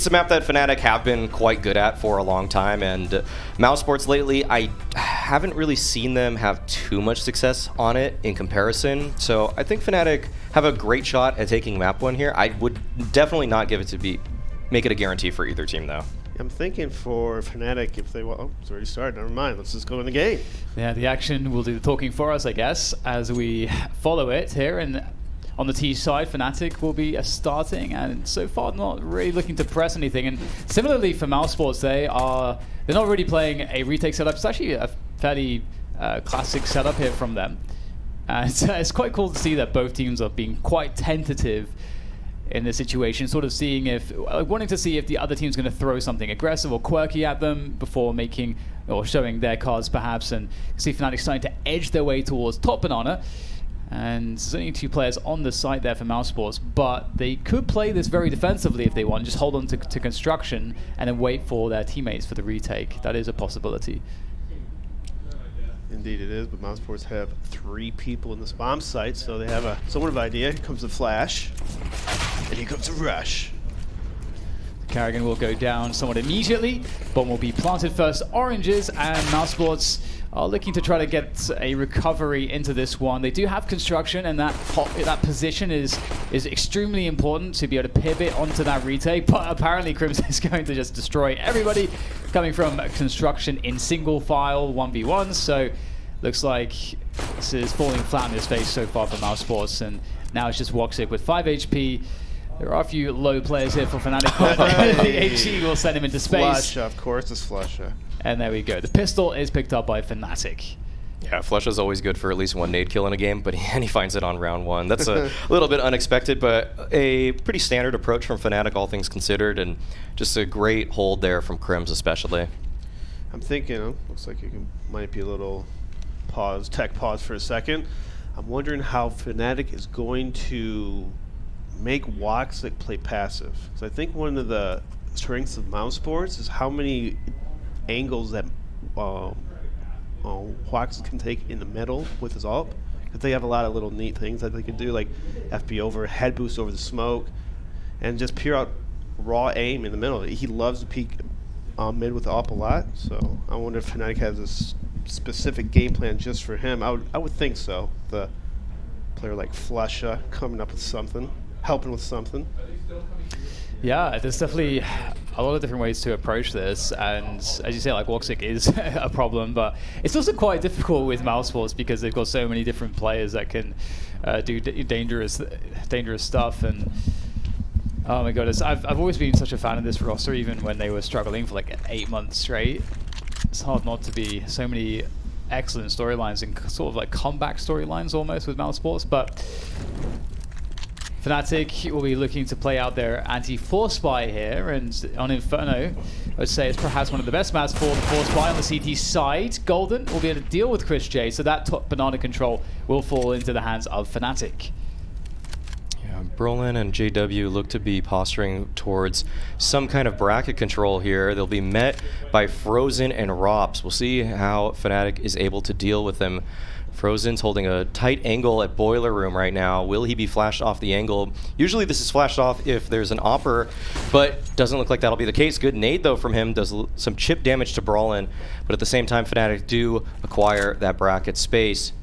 It's a map that Fnatic have been quite good at for a long time, and Mousesports lately, I haven't really seen them have too much success on it in comparison. So I think Fnatic have a great shot at taking map 1 here. I would definitely not give it to make it a guarantee for either team though. I'm thinking for Fnatic, if they want, oh, it's already started, never mind, let's just go in the game. Yeah, the action will do the talking for us, I guess, as we follow it here. And on the T side, Fnatic will be starting, and so far not really looking to press anything. And similarly for Mousesports, they're not really playing a retake setup. It's actually a fairly classic setup here from them. It's quite cool to see that both teams are being quite tentative in this situation, sort of seeing if, wanting to see if the other team's going to throw something aggressive or quirky at them before making or showing their cards perhaps, and see Fnatic starting to edge their way towards top banana. And there's only 2 players on the site there for Mousesports, but they could play this very defensively if they want, just hold on to construction and then wait for their teammates for the retake. That is a possibility. Indeed it is, but Mousesports have 3 people in this bomb site, so they have somewhat of an idea. Here comes the flash, and here comes the rush. Karrigan will go down somewhat immediately. Bomb will be planted first. Oranges, and Mousesports are looking to try to get a recovery into this one. They do have construction, and that position is extremely important to be able to pivot onto that retake, but apparently Crimson is going to just destroy everybody coming from construction in single file 1v1, so looks like this is falling flat on his face so far for Mousesports, and now it's just Woxic with 5 HP. There are a few low players here for Fnatic, but the HE will send him into space. Flusha, of course it's Flusha. And there we go. The pistol is picked up by Fnatic. Yeah, Flusha's always good for at least 1 nade kill in a game, but he finds it on round 1. That's a little bit unexpected, but a pretty standard approach from Fnatic, all things considered, and just a great hold there from Crims especially. I'm thinking, looks like you might be a little tech pause for a second. I'm wondering how Fnatic is going to make Woxic play passive. So I think one of the strengths of Mousesports is how many angles that Woxic can take in the middle with his ult. Because they have a lot of little neat things that they can do, like FB over, head boost over the smoke, and just pure out raw aim in the middle. He loves to peek mid with the ult a lot, so I wonder if Fnatic has a specific game plan just for him. I would think so. The player like Flusha coming up with something, helping with something. Yeah, there's definitely a lot of different ways to approach this, and as you say, like Woxic is a problem, but it's also quite difficult with Mousesports because they've got so many different players that can do dangerous stuff. And oh my goodness, I've always been such a fan of this roster, even when they were struggling for like 8 months straight. It's hard not to be. So many excellent storylines and sort of like comeback storylines almost with Mousesports, but Fnatic will be looking to play out their anti-force spy here, and on Inferno, I would say it's perhaps one of the best maps for the force spy on the CT side. Golden will be able to deal with Chris J, so that top banana control will fall into the hands of Fnatic. Yeah, Brolin and JW look to be posturing towards some kind of bracket control here. They'll be met by Frozen and Rops. We'll see how Fnatic is able to deal with them. Frozen's holding a tight angle at Boiler Room right now. Will he be flashed off the angle? Usually this is flashed off if there's an Opper, but doesn't look like that'll be the case. Good nade though from him, does some chip damage to Brolin, but at the same time Fnatic do acquire that bracket space.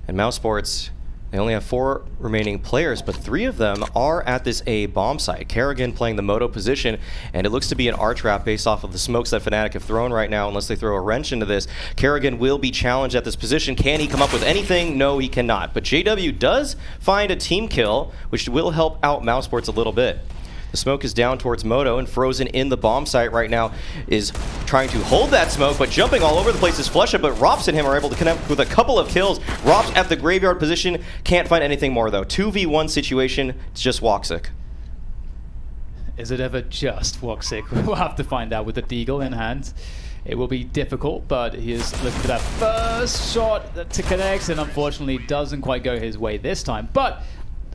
And Mousesports, they only have 4 remaining players, but 3 of them are at this A bomb site. Karrigan playing the Moto position, and it looks to be an R-trap based off of the smokes that Fnatic have thrown right now, unless they throw a wrench into this. Karrigan will be challenged at this position. Can he come up with anything? No, he cannot. But JW does find a team kill, which will help out Mousesports a little bit. The smoke is down towards Moto, and Frozen in the bomb site right now is trying to hold that smoke, but jumping all over the place is Flusha, but Rops and him are able to connect with a couple of kills. Rops at the graveyard position, can't find anything more though. 2v1 situation, it's just Woxic. Is it ever just Woxic? We'll have to find out with the Deagle in hand. It will be difficult, but he is looking for that first shot to connect, and unfortunately doesn't quite go his way this time. But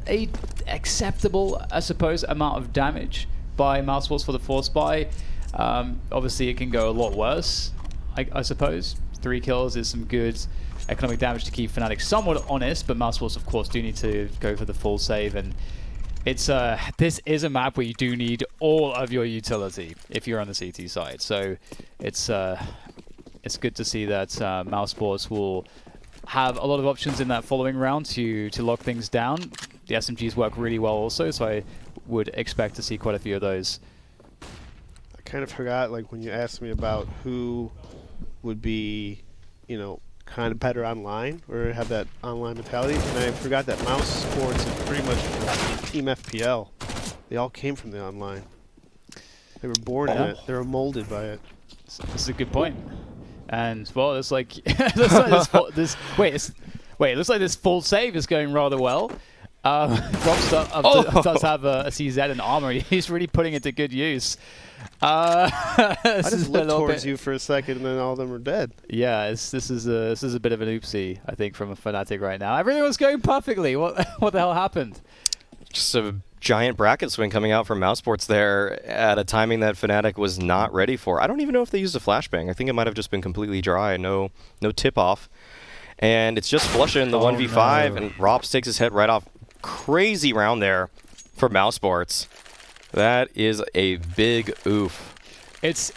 a acceptable, I suppose, amount of damage by Mousesports for the force spy. Obviously, it can go a lot worse, I suppose. 3 kills is some good economic damage to keep Fnatic somewhat honest, but Mousesports, of course, do need to go for the full save, and It's this is a map where you do need all of your utility if you're on the CT side. So it's good to see that Mousesports will have a lot of options in that following round to lock things down. The SMGs work really well also, so I would expect to see quite a few of those. I kind of forgot, like, when you asked me about who would be, you know, kind of better online or have that online mentality, and I forgot that Mousesports is pretty much Team FPL. They all came from the online. They were born in it. They were molded by it. This is a good point. And well, it's like, it looks like it looks like this full save is going rather well. Rob does have a CZ and armor. He's really putting it to good use. I just looked towards you for a second, and then all of them are dead. Yeah, this is a bit of an oopsie, I think, from a Fnatic right now. Everything was going perfectly. What the hell happened? Just a giant bracket swing coming out from Mousesports there at a timing that Fnatic was not ready for. I don't even know if they used a flashbang. I think it might have just been completely dry. No tip off. And it's just flushing the 1v5, and Rops takes his head right off. Crazy round there for Mousesports. That is a big oof. It's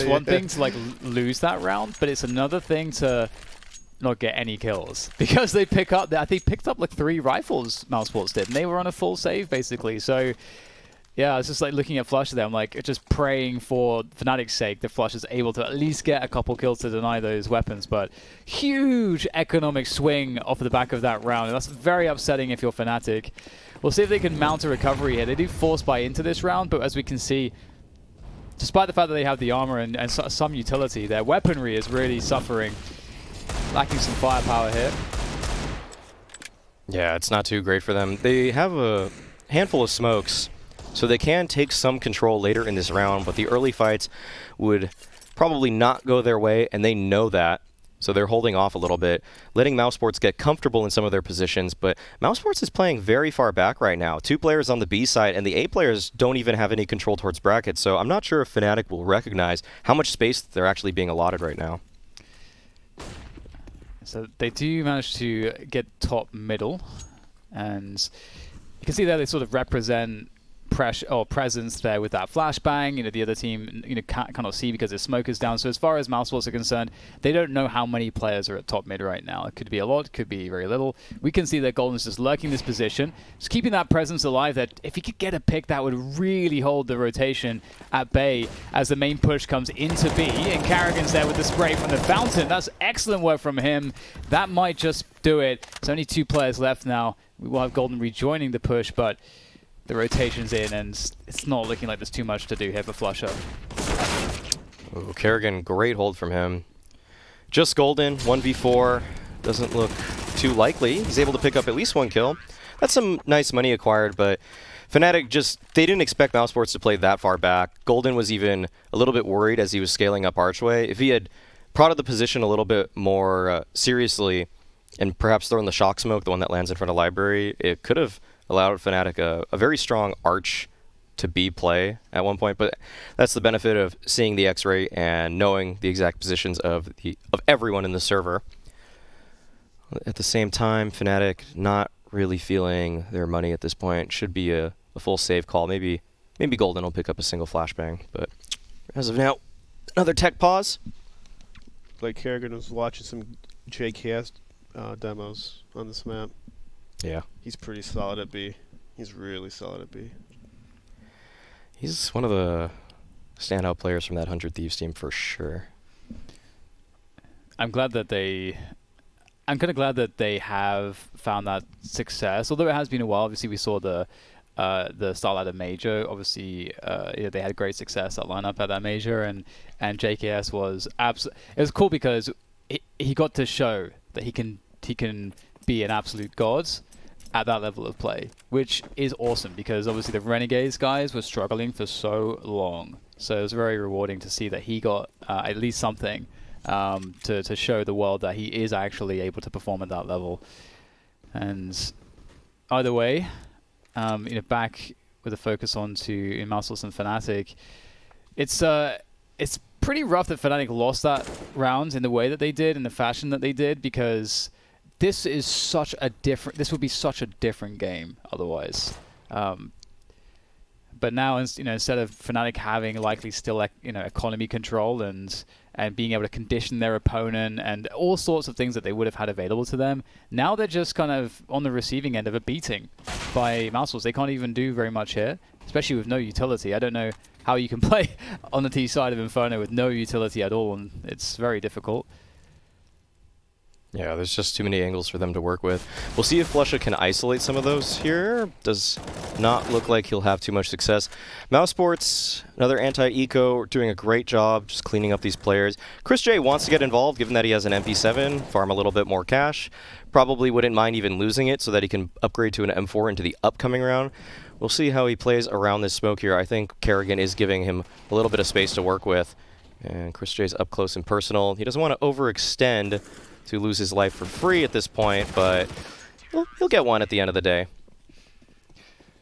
one thing to like lose that round, but it's another thing to not get any kills because they picked up like 3 rifles. Mousesports did, and they were on a full save basically. So yeah, I was just like looking at Flush there. I'm like just praying for Fnatic's sake that Flush is able to at least get a couple kills to deny those weapons. But huge economic swing off the back of that round, and that's very upsetting if you're Fnatic. We'll see if they can mount a recovery here. They do force buy into this round, but as we can see, despite the fact that they have the armor and some utility, their weaponry is really suffering. Lacking some firepower here. Yeah, it's not too great for them. They have a handful of smokes, so they can take some control later in this round, but the early fights would probably not go their way, and they know that. So they're holding off a little bit, letting Mousesports get comfortable in some of their positions. But Mousesports is playing very far back right now. 2 players on the B side, and the A players don't even have any control towards brackets. So I'm not sure if Fnatic will recognize how much space they're actually being allotted right now. So they do manage to get top middle, and you can see there they sort of represent presence there with that flashbang. You know, the other team cannot see because their smoke is down. So as far as Mousesports are concerned, they don't know how many players are at top mid right now. It could be a lot, could be very little. We can see that Golden's just lurking this position, just keeping that presence alive. That if he could get a pick, that would really hold the rotation at bay as the main push comes into B. And Carrigan's there with the spray from the fountain. That's excellent work from him. That might just do it. There's only 2 players left now. We will have Golden rejoining the push, but the rotation's in, and it's not looking like there's too much to do here for Flusher. Oh, Kerrigan, great hold from him. Just Golden, 1v4. Doesn't look too likely. He's able to pick up at least 1 kill. That's some nice money acquired, but Fnatic they didn't expect Mousesports to play that far back. Golden was even a little bit worried as he was scaling up Archway. If he had prodded the position a little bit more seriously and perhaps thrown the shock smoke, the one that lands in front of Library, it could have allowed Fnatic a very strong arch to B play at one point, but that's the benefit of seeing the X-ray and knowing the exact positions of everyone in the server. At the same time, Fnatic not really feeling their money at this point. Should be a full save call. Maybe Golden will pick up a single flashbang, but as of now, another tech pause. Like Kerrigan was watching some JKS demos on this map. Yeah. He's pretty solid at B. He's really solid at B. He's one of the standout players from that 100 Thieves team for sure. I'm kind of glad that they have found that success, although it has been a while. Obviously, we saw the Starladder Major. Obviously, they had great success, that lineup at that Major, and JKS was absolutely. It was cool because he got to show that he can be an absolute god at that level of play, which is awesome because obviously the Renegades guys were struggling for so long. So it was very rewarding to see that he got at least something to show the world that he is actually able to perform at that level. And either way, back with a focus on to Mousesports and Fnatic, it's pretty rough that Fnatic lost that round in the way that they did, in the fashion that they did, because this would be such a different game otherwise. But now, instead of Fnatic having likely still economy control and being able to condition their opponent and all sorts of things that they would have had available to them, now they're just kind of on the receiving end of a beating by Mousesports. They can't even do very much here, especially with no utility. I don't know how you can play on the T side of Inferno with no utility at all, and it's very difficult. Yeah, there's just too many angles for them to work with. We'll see if Flusha can isolate some of those here. Does not look like he'll have too much success. Mousesports, another anti-eco, doing a great job just cleaning up these players. Chris J wants to get involved, given that he has an MP7, farm a little bit more cash. Probably wouldn't mind even losing it so that he can upgrade to an M4 into the upcoming round. We'll see how he plays around this smoke here. I think Kerrigan is giving him a little bit of space to work with. And Chris J's up close and personal. He doesn't want to overextend to lose his life for free at this point, but he'll get one at the end of the day.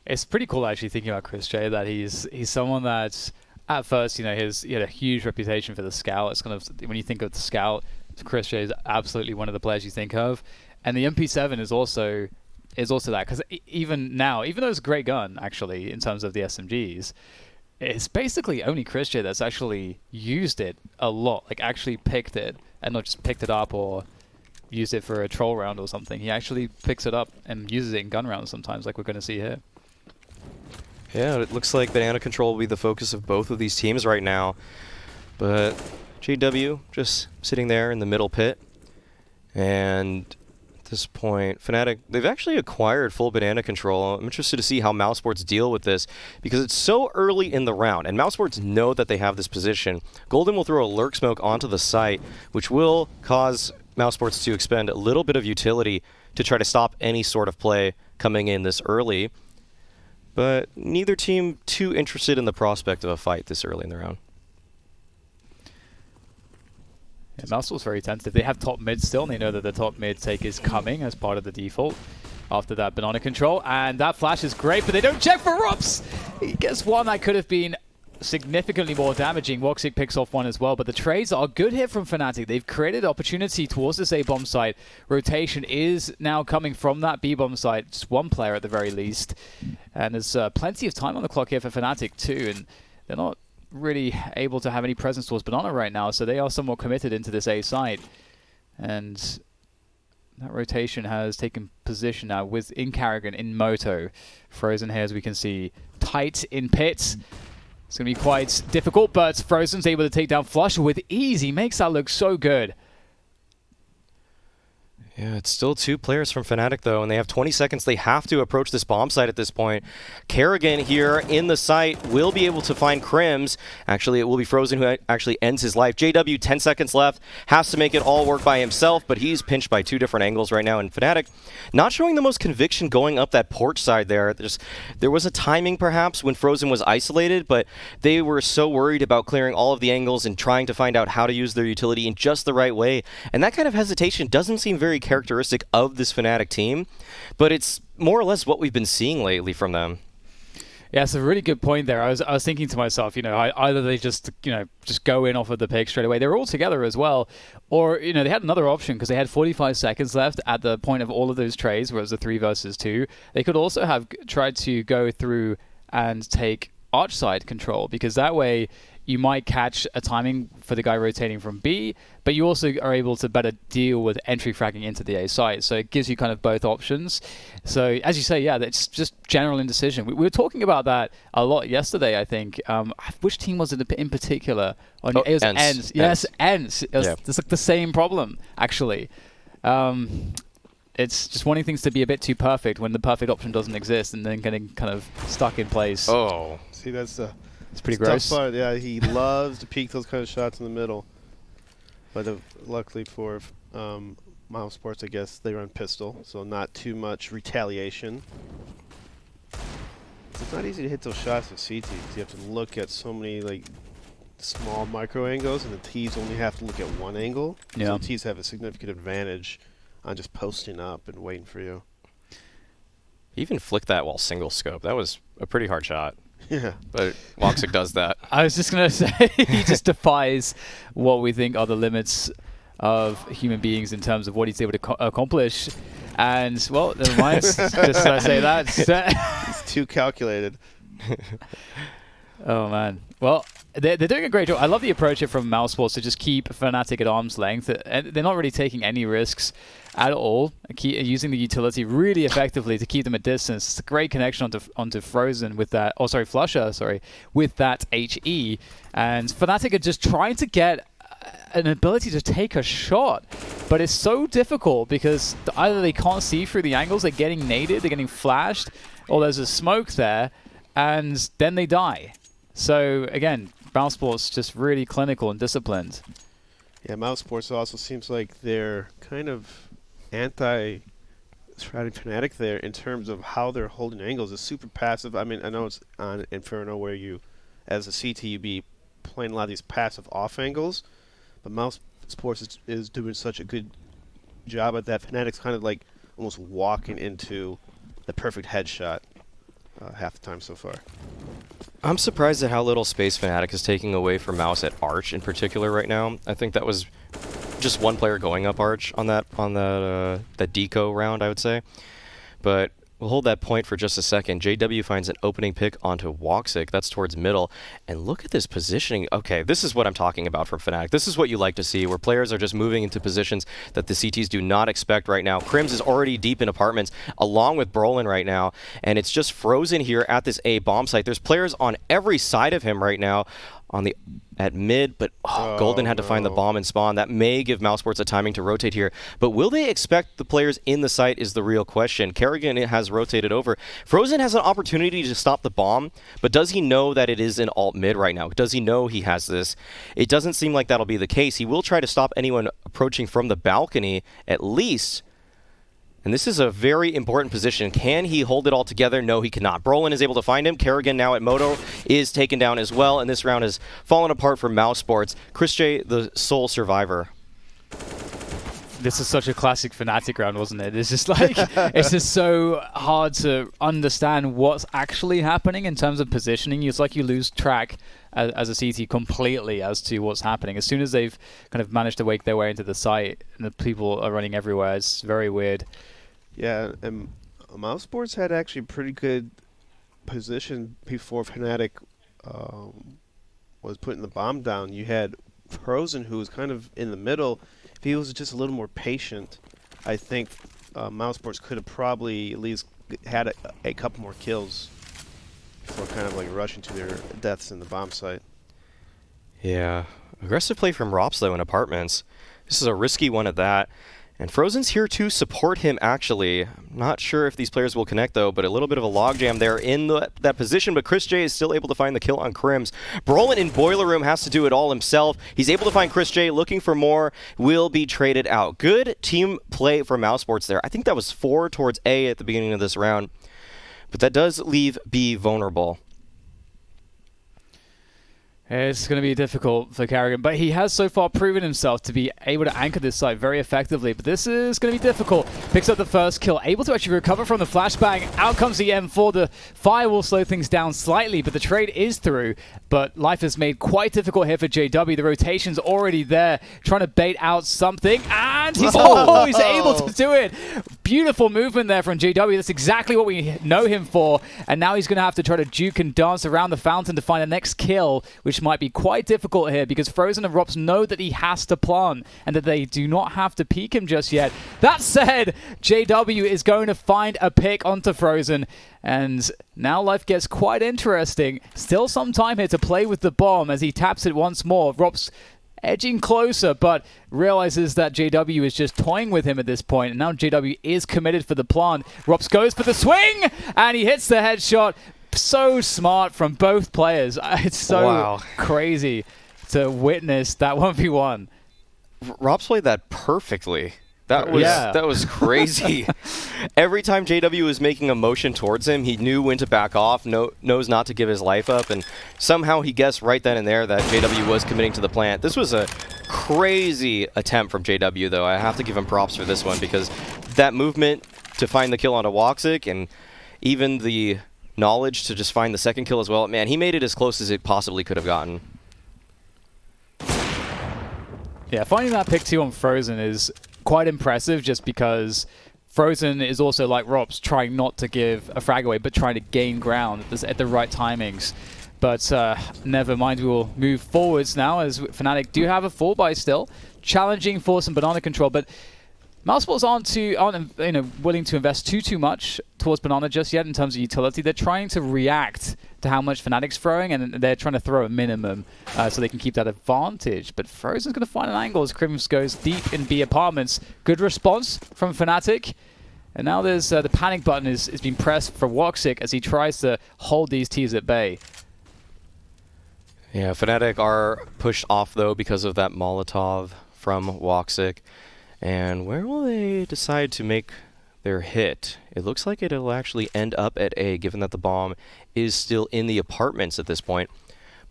It's pretty cool actually thinking about Chris J, that he's someone that at first, he had a huge reputation for the scout. It's kind of, when you think of the scout, Chris J is absolutely one of the players you think of. And the MP7 is also that, because even now, even though it's a great gun actually in terms of the SMGs, it's basically only Chris J that's actually used it a lot, like actually picked it, and not just picked it up or used it for a troll round or something. He actually picks it up and uses it in gun rounds sometimes, like we're going to see here. Yeah, it looks like banana control will be the focus of both of these teams right now. But JW just sitting there in the middle pit. And at this point, Fnatic, they've actually acquired full banana control. I'm interested to see how Mousesports deal with this, because it's so early in the round, and Mousesports know that they have this position. Golden will throw a lurk smoke onto the site, which will cause Mousesports to expend a little bit of utility to try to stop any sort of play coming in this early. But neither team too interested in the prospect of a fight this early in the round. Yeah, Mousesports very tentative. They have top mid still, and they know that the top mid take is coming as part of the default after that banana control. And that flash is great, but they don't check for Rops! He gets one that could have been significantly more damaging. Woxic picks off one as well, but the trades are good here from Fnatic. They've created opportunity towards this A-bomb site. Rotation is now coming from that B-bomb site. Just one player at the very least. And there's plenty of time on the clock here for Fnatic too, and they're not really able to have any presence towards Banana right now, so they are somewhat committed into this A site. And that rotation has taken position now with in Kerrigan, in Moto. Frozen here, as we can see, tight in pit. It's going to be quite difficult, but Frozen's able to take down Flush with ease. He makes that look so good. Yeah, it's still two players from Fnatic, though, and they have 20 seconds. They have to approach this bomb site at this point. Kerrigan here in the site will be able to find Crims. Actually, it will be Frozen who actually ends his life. JW, 10 seconds left, has to make it all work by himself, but he's pinched by two different angles right now. And Fnatic not showing the most conviction going up that porch side there. There was a timing, perhaps, when Frozen was isolated, but they were so worried about clearing all of the angles and trying to find out how to use their utility in just the right way. And that kind of hesitation doesn't seem very characteristic of this Fnatic team, but it's more or less what we've been seeing lately from them. Yeah, it's a really good point there. I was thinking to myself, either they just go in off of the pick straight away. They were all together as well, or they had another option because they had 45 seconds left at the point of all of those trades, where it was a 3 versus 2. They could also have tried to go through and take arch side control, because that way you might catch a timing for the guy rotating from B, but you also are able to better deal with entry fragging into the A site. So it gives you kind of both options. So as you say, yeah, it's just general indecision. We were talking about that a lot yesterday, I think. Which team was it in particular? It was ENCE. Yes, ENCE. It's like the same problem, actually. It's just wanting things to be a bit too perfect when the perfect option doesn't exist, and then getting kind of stuck in place. Oh. See, that's the... It's pretty gross. Tough part. Yeah, he loves to peek those kind of shots in the middle. But luckily for Mousesports, I guess, they run pistol, so not too much retaliation. It's not easy to hit those shots with CT, because you have to look at so many small micro angles, and the Ts only have to look at one angle. Yeah. So the Ts have a significant advantage on just posting up and waiting for you. Even flick that while single scope. That was a pretty hard shot. Yeah. But Woxic does that. I was just going to say, he just defies what we think are the limits of human beings in terms of what he's able to accomplish. And, well, never mind. Just I say that. It's too calculated. Oh, man. Well, they're doing a great job. I love the approach here from Mousesports to just keep Fnatic at arm's length. They're not really taking any risks at all, using the utility really effectively to keep them at distance. It's a great connection onto Frozen with that, oh, sorry, Flusher, sorry, with that HE. And Fnatic are just trying to get an ability to take a shot, but it's so difficult because either they can't see through the angles, they're getting naded, they're getting flashed, or there's a smoke there, and then they die. So again, Mousesports just really clinical and disciplined. Yeah, Mousesports also seems like they're kind of anti-Fnatic there in terms of how they're holding angles. It's super passive. I mean, I know it's on Inferno where you, as a CT, you be playing a lot of these passive off angles, but Mousesports is doing such a good job at that. Fnatic's kind of like almost walking into the perfect headshot half the time so far. I'm surprised at how little space Fnatic is taking away from Mouse at Arch in particular right now. I think that was just one player going up Arch on that deco round, I would say. But we'll hold that point for just a second. JW finds an opening pick onto Woxic. That's towards middle. And look at this positioning. Okay, this is what I'm talking about from Fnatic. This is what you like to see, where players are just moving into positions that the CTs do not expect right now. Crims is already deep in apartments, along with Brolin right now. And it's just frozen here at this A bomb site. There's players on every side of him right now at mid, but Golden had to find the bomb and spawn. That may give Mousesports a timing to rotate here. But will they expect the players in the site is the real question. Kerrigan has rotated over. Frozen has an opportunity to stop the bomb, but does he know that it is in alt mid right now? Does he know he has this? It doesn't seem like that'll be the case. He will try to stop anyone approaching from the balcony at least. And this is a very important position. Can he hold it all together? No, he cannot. Brolin is able to find him. Kerrigan now at Moto is taken down as well. And this round has fallen apart for Mousesports. Chris J, the sole survivor. This is such a classic Fnatic round, wasn't it? It's just like, it's just so hard to understand what's actually happening in terms of positioning. It's like you lose track as a CT completely as to what's happening. As soon as they've kind of managed to wake their way into the site and the people are running everywhere, it's very weird. Yeah, and Mousesports had actually pretty good position before Fnatic was putting the bomb down. You had Frozen, who was kind of in the middle. If he was just a little more patient, I think Mousesports could have probably at least had a couple more kills before kind of like rushing to their deaths in the bomb site. Yeah. Aggressive play from Rops, though, in apartments. This is a risky one at that. And Frozen's here to support him, actually. I'm not sure if these players will connect, though, but a little bit of a logjam there in that position. But Chris J is still able to find the kill on Crims. Brolin in Boiler Room has to do it all himself. He's able to find Chris J, looking for more, will be traded out. Good team play for Mousesports there. I think that was 4 towards A at the beginning of this round. But that does leave B vulnerable. It's going to be difficult for Kerrigan, but he has so far proven himself to be able to anchor this site very effectively. But this is going to be difficult. Picks up the first kill, able to actually recover from the flashbang. Out comes the M4. The fire will slow things down slightly, but the trade is through. But life is made quite difficult here for JW. The rotation's already there, trying to bait out something, and he's able to do it. Beautiful movement there from JW. That's exactly what we know him for. And now he's going to have to try to juke and dance around the fountain to find the next kill, which might be quite difficult here because Frozen and Rops know that he has to plant and that they do not have to peek him just yet. That said, JW is going to find a pick onto Frozen, and now life gets quite interesting. Still some time here to play with the bomb as he taps it once more. Rops edging closer, but realizes that JW is just toying with him at this point, and now JW is committed for the plant. Rops goes for the swing, and he hits the headshot. So smart from both players. It's so crazy to witness that 1v1. Rops played that perfectly. That was crazy. Every time JW was making a motion towards him, he knew when to back off, knows not to give his life up, and somehow he guessed right then and there that JW was committing to the plant. This was a crazy attempt from JW, though. I have to give him props for this one because that movement to find the kill onto Woxic and even the knowledge to just find the second kill as well. Man, he made it as close as it possibly could have gotten. Yeah, finding that pick 2 on Frozen is quite impressive just because Frozen is also like Robs, trying not to give a frag away, but trying to gain ground at the right timings. But never mind, we will move forwards now as Fnatic do have a 4-buy still, challenging for some banana control, but Mousesports aren't willing to invest too much towards banana just yet in terms of utility. They're trying to react to how much Fnatic's throwing, and they're trying to throw a minimum so they can keep that advantage. But Frozen's going to find an angle as Crims goes deep in B apartments. Good response from Fnatic. And now there's the panic button is being pressed for Woxic as he tries to hold these T's at bay. Yeah, Fnatic are pushed off though because of that Molotov from Woxic. And where will they decide to make their hit? It looks like it'll actually end up at A, given that the bomb is still in the apartments at this point.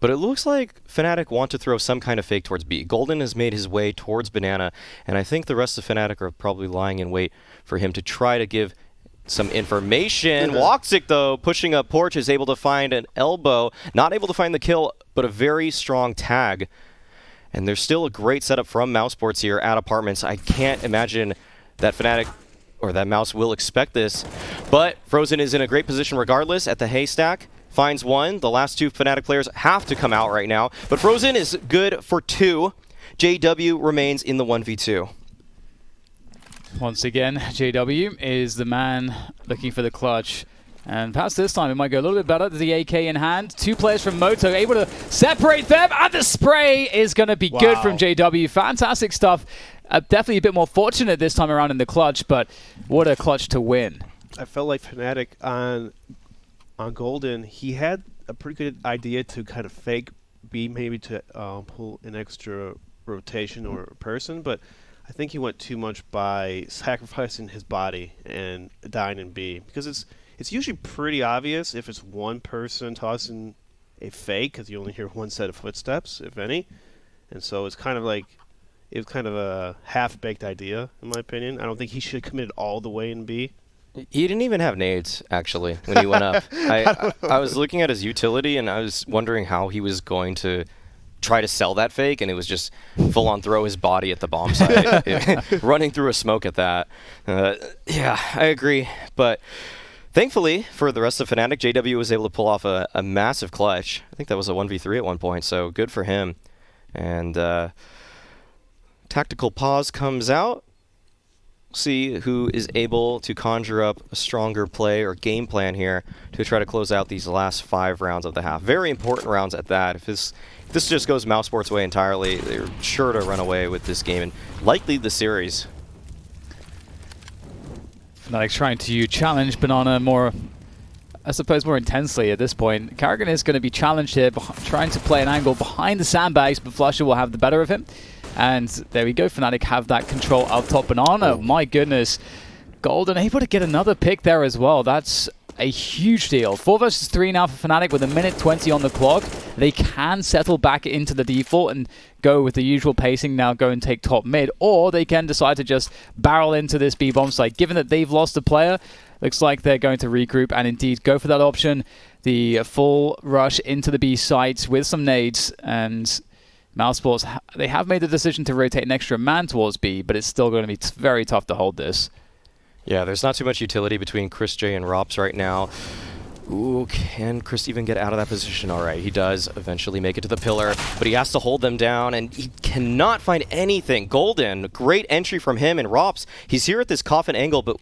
But it looks like Fnatic want to throw some kind of fake towards B. Golden has made his way towards Banana, and I think the rest of Fnatic are probably lying in wait for him to try to give some information. Woxic, though, pushing up Porch, is able to find an elbow. Not able to find the kill, but a very strong tag. And there's still a great setup from Mousesports here at apartments. I can't imagine that Fnatic or that Mouse will expect this. But Frozen is in a great position regardless at the haystack. Finds one. The last 2 Fnatic players have to come out right now. But Frozen is good for 2. JW remains in the 1v2. Once again, JW is the man looking for the clutch. And perhaps this time it might go a little bit better. The AK in hand. 2 players from Moto able to separate them. And the spray is going to be good from JW. Fantastic stuff. Definitely a bit more fortunate this time around in the clutch, but what a clutch to win. I felt like Fnatic on Golden, he had a pretty good idea to kind of fake B, maybe to pull an extra rotation or person, but I think he went too much by sacrificing his body and dying in B, because it's usually pretty obvious if it's one person tossing a fake, because you only hear one set of footsteps, if any. And so it's kind of like, it was kind of a half-baked idea, in my opinion. I don't think he should have committed all the way in B. He didn't even have nades, actually, when he went up. I was looking at his utility, and I was wondering how he was going to try to sell that fake, and it was just full-on throw his body at the bomb site, running through a smoke at that. Yeah, I agree, but thankfully, for the rest of Fnatic, JW was able to pull off a massive clutch. I think that was a 1v3 at one point, so good for him. And tactical pause comes out. See who is able to conjure up a stronger play or game plan here to try to close out these last 5 rounds of the half. Very important rounds at that. If this just goes Mousesports' way entirely, they're sure to run away with this game and likely the series. Fnatic's trying to challenge Banana more, I suppose, more intensely at this point. Karrigan is going to be challenged here, trying to play an angle behind the sandbags, but Flusher will have the better of him. And there we go, Fnatic have that control up top. Banana, my goodness. Golden able to get another pick there as well. That's a huge deal. 4 versus 3 now for Fnatic with 1:20 on the clock. They can settle back into the default and go with the usual pacing, now go and take top mid, or they can decide to just barrel into this B bomb site. Given that they've lost a player, looks like they're going to regroup and indeed go for that option. The full rush into the B site with some nades, and Mousesports, they have made the decision to rotate an extra man towards B, but it's still going to be very tough to hold this. Yeah, there's not too much utility between Chris J and Rops right now. Ooh, can Chris even get out of that position? All right, he does eventually make it to the pillar, but he has to hold them down, and he cannot find anything. Golden, great entry from him, and Rops, he's here at this coffin angle, but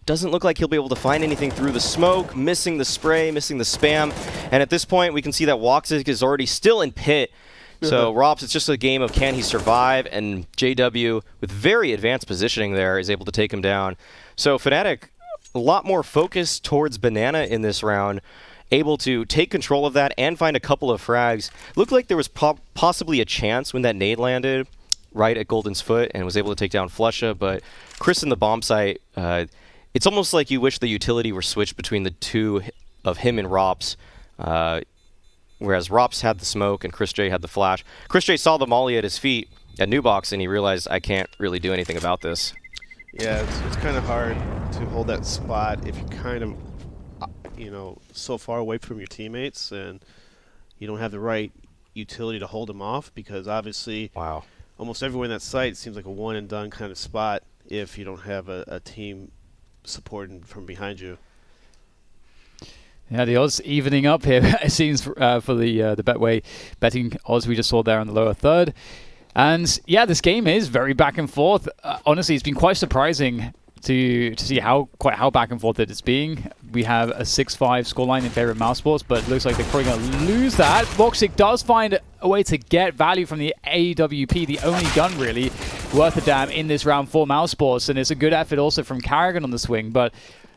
doesn't look like he'll be able to find anything through the smoke, missing the spray, missing the spam, and at this point, we can see that Woxic is already still in pit. So Rops, it's just a game of can he survive, and JW, with very advanced positioning there, is able to take him down. So Fnatic, a lot more focused towards Banana in this round, able to take control of that and find a couple of frags. Looked like there was possibly a chance when that nade landed right at Golden's foot and was able to take down Flusha, but Chris in the bomb site, it's almost like you wish the utility were switched between the two of him and Rops. Whereas Rops had the smoke and Chris J had the flash. Chris J saw the molly at his feet at New Box, and he realized, I can't really do anything about this. Yeah, it's kind of hard to hold that spot if you're kind of, so far away from your teammates and you don't have the right utility to hold them off, because obviously almost everywhere in that site seems like a one and done kind of spot if you don't have a team supporting from behind you. Yeah, the odds evening up here, it seems, for the Betway betting odds we just saw there in the lower third. And yeah, this game is very back and forth. Honestly, it's been quite surprising to see how back and forth it's being. We have a 6-5 scoreline in favor of Mousesports, but it looks like they're probably going to lose that. Voxic does find a way to get value from the AWP, the only gun really worth a damn in this round for Mousesports, and it's a good effort also from Carrigan on the swing, but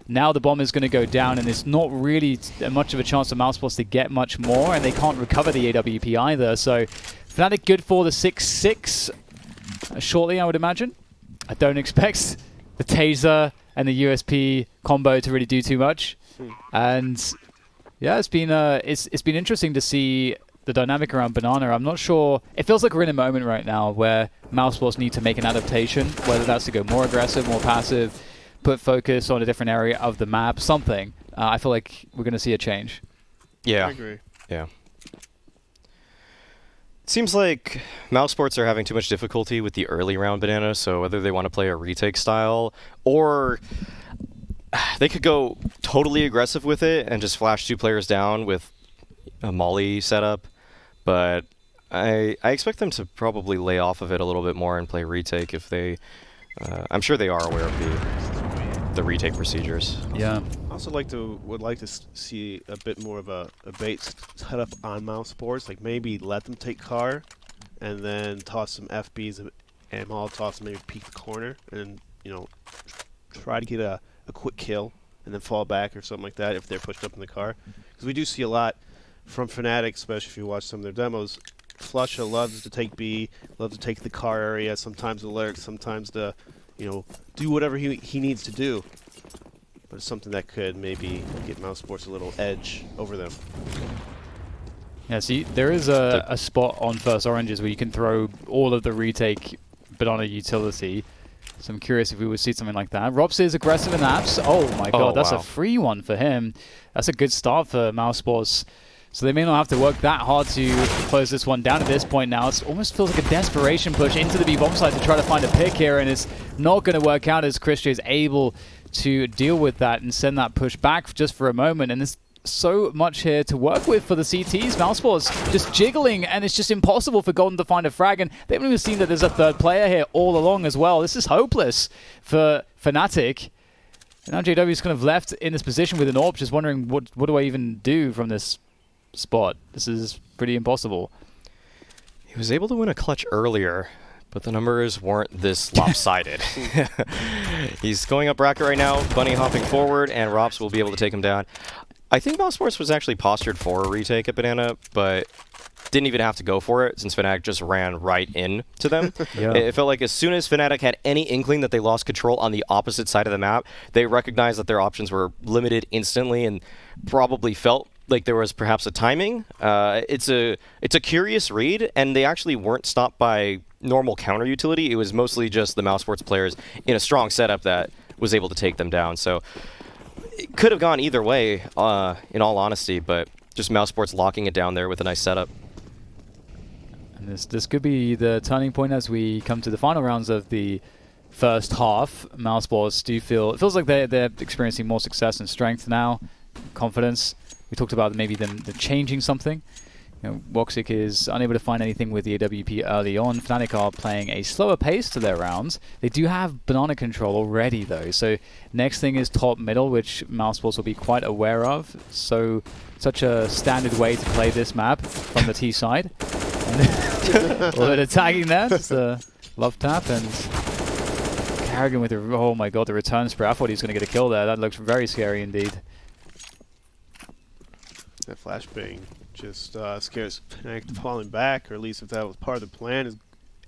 now the bomb is going to go down, and it's not really much of a chance for Mousesports to get much more, and they can't recover the AWP either. So Fnatic good for the 6-6 shortly, I would imagine. I don't expect the taser and the USP combo to really do too much. And yeah, it's been interesting to see the dynamic around Banana. I'm not sure. It feels like we're in a moment right now where Mousesports need to make an adaptation, whether that's to go more aggressive, more passive, put focus on a different area of the map, something. I feel like we're going to see a change. Yeah. I agree. Yeah. It seems like Mousesports are having too much difficulty with the early round Banana, so whether they want to play a retake style or they could go totally aggressive with it and just flash 2 players down with a Molly setup, but I expect them to probably lay off of it a little bit more and play retake if they... I'm sure they are aware of the retake procedures. Yeah. I also would like to see a bit more of a bait setup on Mousesports. Like maybe let them take car, and then toss some FBs and Molotovs, and maybe peek the corner, and try to get a quick kill, and then fall back or something like that if they're pushed up in the car. Because we do see a lot from Fnatic, especially if you watch some of their demos. Flusha loves to take B, loves to take the car area, sometimes the lurk, sometimes the, do whatever he needs to do. But it's something that could maybe get Mousesports a little edge over them. Yeah, see, there is a spot on First Oranges where you can throw all of the retake Banana utility. So I'm curious if we would see something like that. Robs is aggressive in apps. Oh my god, that's wow. a free one for him. That's a good start for Mousesports. So they may not have to work that hard to close this one down at this point now. It almost feels like a desperation push into the B-bomb side to try to find a pick here, and it's not going to work out as Christian is able to deal with that and send that push back just for a moment. And there's so much here to work with for the CTs. Mousesports just jiggling, and it's just impossible for Golden to find a frag, and they haven't even seen that there's a third player here all along as well. This is hopeless for Fnatic. And now JW is kind of left in this position with an AWP, just wondering what do I even do from this spot. This is pretty impossible. He was able to win a clutch earlier, but the numbers weren't this lopsided. He's going up bracket right now, bunny hopping forward, and Rops will be able to take him down. I think Mousesports was actually postured for a retake at Banana, but didn't even have to go for it since Fnatic just ran right into them. Yeah. It felt like as soon as Fnatic had any inkling that they lost control on the opposite side of the map, they recognized that their options were limited instantly and probably felt like there was perhaps a timing. It's a curious read, and they actually weren't stopped by normal counter utility. It was mostly just the Mousesports players in a strong setup that was able to take them down. So it could have gone either way, in all honesty, but just Mousesports locking it down there with a nice setup. And this could be the turning point as we come to the final rounds of the first half. Mousesports do it feels like they're experiencing more success and strength now, confidence. We talked about maybe them changing something. Voxic is unable to find anything with the AWP early on. Fnatic are playing a slower pace to their rounds. They do have banana control already though. So next thing is top middle, which Mousesports will be quite aware of. So such a standard way to play this map from the T side. A little bit of tagging there, just a love tap, and Carrigan with oh my god, the return spray. I thought he was going to get a kill there. That looks very scary indeed. That flashbang just scares Fnatic falling back, or at least if that was part of the plan, is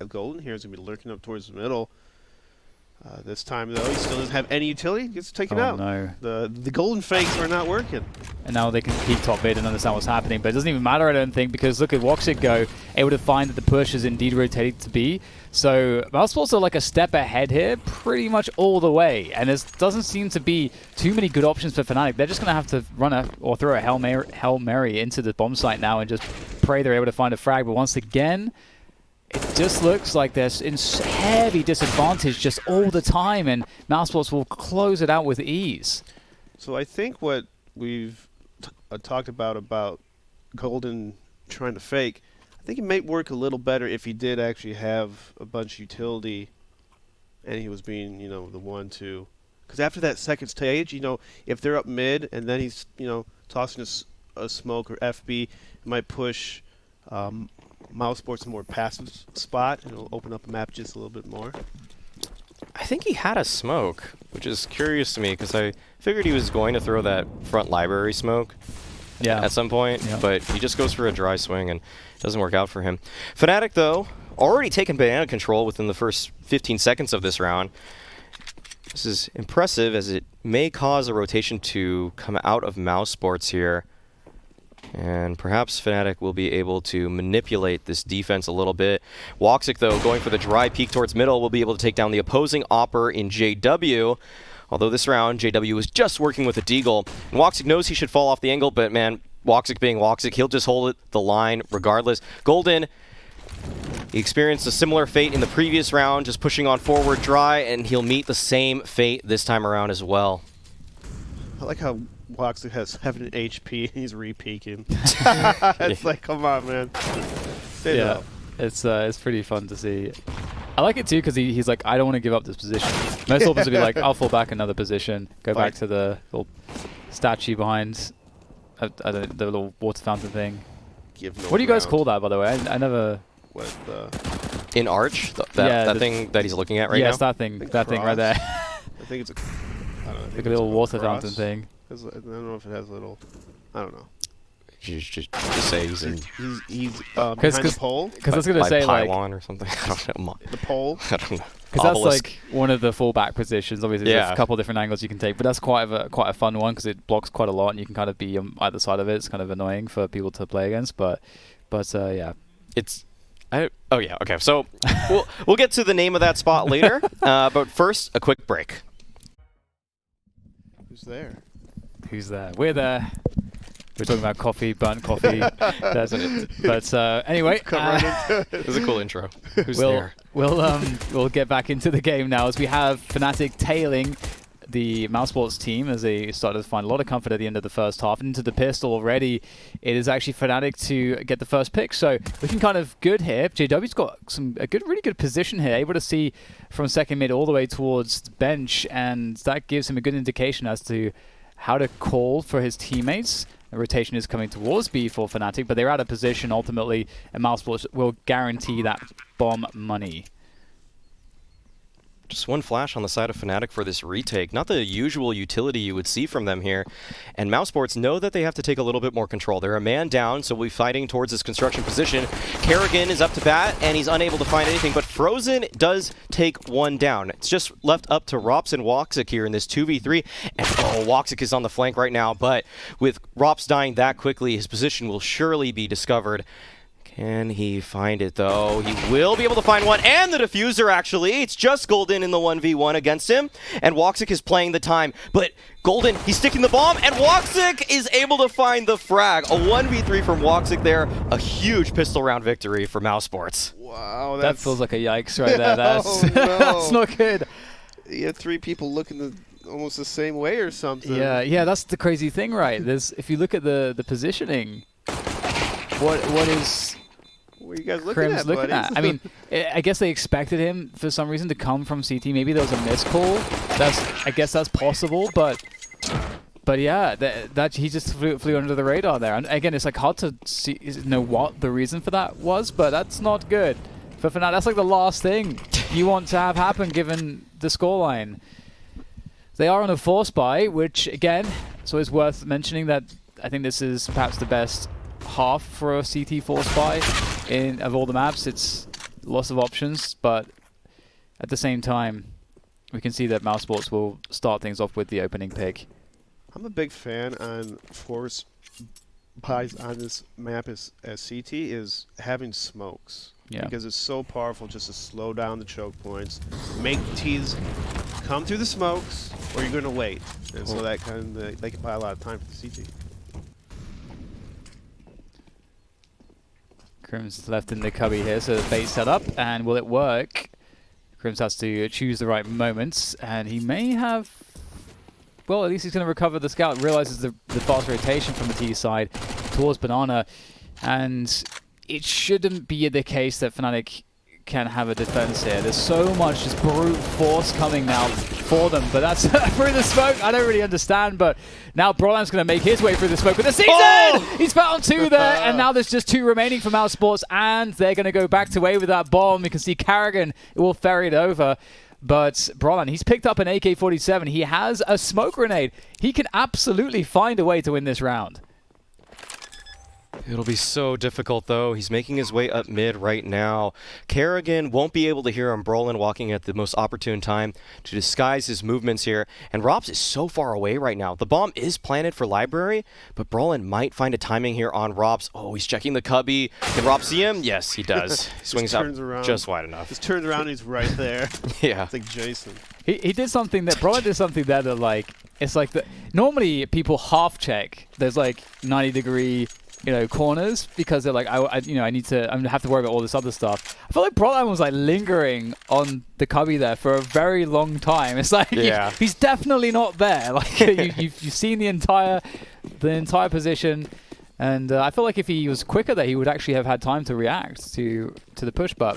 Golden here is going to be lurking up towards the middle. This time, though, he still doesn't have any utility. He gets taken out. No. The Golden fakes are not working. And now they can peek top mid and understand what's happening. But it doesn't even matter, I don't think, because look at Voxic go, able to find that the push is indeed rotated to B. So Mousesports are like a step ahead here, pretty much all the way. And there doesn't seem to be too many good options for Fnatic. They're just going to have to run or throw a Hail Mary into the bomb site now and just pray they're able to find a frag. But once again, it just looks like there's heavy disadvantage just all the time, and Mousesports will close it out with ease. So I think what we've talked about Golden trying to fake, I think it might work a little better if he did actually have a bunch of utility and he was being, you know, the 1-2. Because after that second stage, you know, if they're up mid and then he's, you know, tossing a smoke or FB, it might push Mousesports a more passive spot, and it'll open up the map just a little bit more. I think he had a smoke, which is curious to me because I figured he was going to throw that front library smoke at some point, but he just goes for a dry swing and it doesn't work out for him. Fnatic, though, already taken banana control within the first 15 seconds of this round. This is impressive as it may cause a rotation to come out of Mousesports here. And perhaps Fnatic will be able to manipulate this defense a little bit. Woxic, though, going for the dry peek towards middle, will be able to take down the opposing Opper in JW. Although this round, JW is just working with a deagle. And Woxic knows he should fall off the angle, but man, Woxic being Woxic, he'll just hold the line regardless. Golden, he experienced a similar fate in the previous round, just pushing on forward dry, and he'll meet the same fate this time around as well. I like how Woxic has 7 HP and he's re-peeking. It's like, come on, man. Stay low. It's pretty fun to see. I like it too because he's like, I don't want to give up this position. Most opens would be like, I'll fall back another position, go back to the little statue behind the little water fountain thing. What do you guys call that, by the way? I never... What, in Arch? That thing that he's looking at right now? Yes, that thing right there. I think it's a... I don't know. Like a little water fountain thing. I don't know if it has a little... I don't know. Just say he's in... He's behind the pole? Because I was going to say, like... pylon or something. I don't know. The pole? I don't know. Because that's like one of the fallback positions. Obviously, there's a couple different angles you can take, but that's quite a fun one because it blocks quite a lot, and you can kind of be on either side of it. It's kind of annoying for people to play against, but yeah. It's... oh yeah, okay. So we'll get to the name of that spot later, but first, a quick break. Who's there? Who's there? We're there. We're talking about coffee, burnt coffee. That's it. But anyway, it was a cool intro. Who's there? We'll get back into the game now as we have Fnatic tailing the Mousesports team as they started to find a lot of comfort at the end of the first half. And into the pistol already, it is actually Fnatic to get the first pick. So looking kind of good here. JW's got a really good position here, able to see from second mid all the way towards the bench, and that gives him a good indication as to how to call for his teammates. The rotation is coming towards B for Fnatic, but they're out of position ultimately, and Mousesports will guarantee that bomb money. Just one flash on the side of Fnatic for this retake. Not the usual utility you would see from them here. And Mousesports know that they have to take a little bit more control. They're a man down, so we'll be fighting towards this construction position. Kerrigan is up to bat, and he's unable to find anything, but Frozen does take one down. It's just left up to Rops and Woxic here in this 2v3. And Woxic is on the flank right now, but with Rops dying that quickly, his position will surely be discovered. Can he find it, though? He will be able to find one, and the diffuser, actually. It's just Golden in the 1v1 against him, and Woxic is playing the time. But Golden, he's sticking the bomb, and Woxic is able to find the frag. A 1v3 from Woxic there. A huge pistol round victory for Mousesports. Wow, that feels like a yikes right there. That's, no. that's not good. You had 3 people looking almost the same way or something. Yeah, that's the crazy thing, right? If you look at the positioning, what are you guys looking at? I mean, I guess they expected him for some reason to come from CT. Maybe there was a miscall. I guess that's possible, but yeah, that he just flew under the radar there. And again, it's like hard to know what the reason for that was, but that's not good for Fnatic. That's like the last thing you want to have happen given the scoreline. They are on a force buy, which again, so it's worth mentioning that I think this is perhaps the best half for a CT force buy of all the maps. It's lots of options, but at the same time, we can see that Mousesports will start things off with the opening pick. I'm a big fan on force buys on this map as CT is having smokes. Yeah. Because it's so powerful just to slow down the choke points, make T's come through the smokes, or you're going to wait. And so that kind of, they can buy a lot of time for the CT. Crims left in the cubby here, so the bait set up, and will it work? Crims has to choose the right moments, and he may have... Well, at least he's going to recover the scout, realizes the fast rotation from the T side towards Banana, and it shouldn't be the case that Fnatic can have a defense here. There's so much just brute force coming now for them, but that's through the smoke. I don't really understand, but now Brolan's going to make his way through the smoke with the season! Oh! He's found 2 there, and now there's just 2 remaining for Mousesports, and they're going to go back to A with that bomb. You can see Karrigan will ferry it over. But Brolan, he's picked up an AK-47. He has a smoke grenade. He can absolutely find a way to win this round. It'll be so difficult, though. He's making his way up mid right now. Karrigan won't be able to hear him. Brolin walking at the most opportune time to disguise his movements here. And Robs is so far away right now. The bomb is planted for Library, but Brolin might find a timing here on Robs. Oh, he's checking the cubby. Can Robs see him? Yes, he does. He swings out just wide enough. Just turns around and he's right there. Yeah. It's like Jason. He did something that... Brolin did something there that, like... It's like... Normally, people half check. There's, like, 90-degree... corners, because they're like, I'm gonna have to worry about all this other stuff. I feel like Brolan was like lingering on the cubby there for a very long time. It's like, yeah, he's definitely not there. Like you've seen the entire position, and I feel like if he was quicker there, he would actually have had time to react to the push. But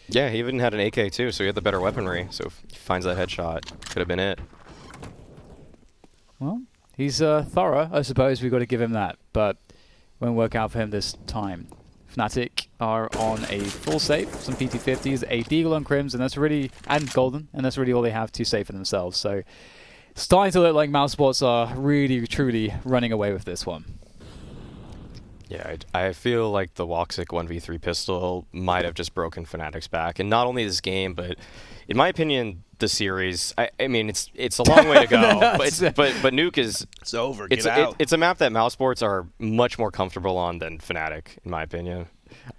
yeah, he even had an AK too, so he had the better weaponry. So if he finds that headshot, could have been it. Well, he's thorough, I suppose. We've got to give him that, but won't work out for him this time. Fnatic are on a full save, some PT50s, a Deagle on Crims, and Golden, and that's really all they have to save for themselves. So, starting to look like Mousesports are really, truly running away with this one. Yeah, I feel like the Woxic 1v3 pistol might have just broken Fnatic's back, and not only this game, but in my opinion, the series. I mean, it's a long way to go, but Nuke is it's over. Get out. It's a map that Mousesports are much more comfortable on than Fnatic, in my opinion.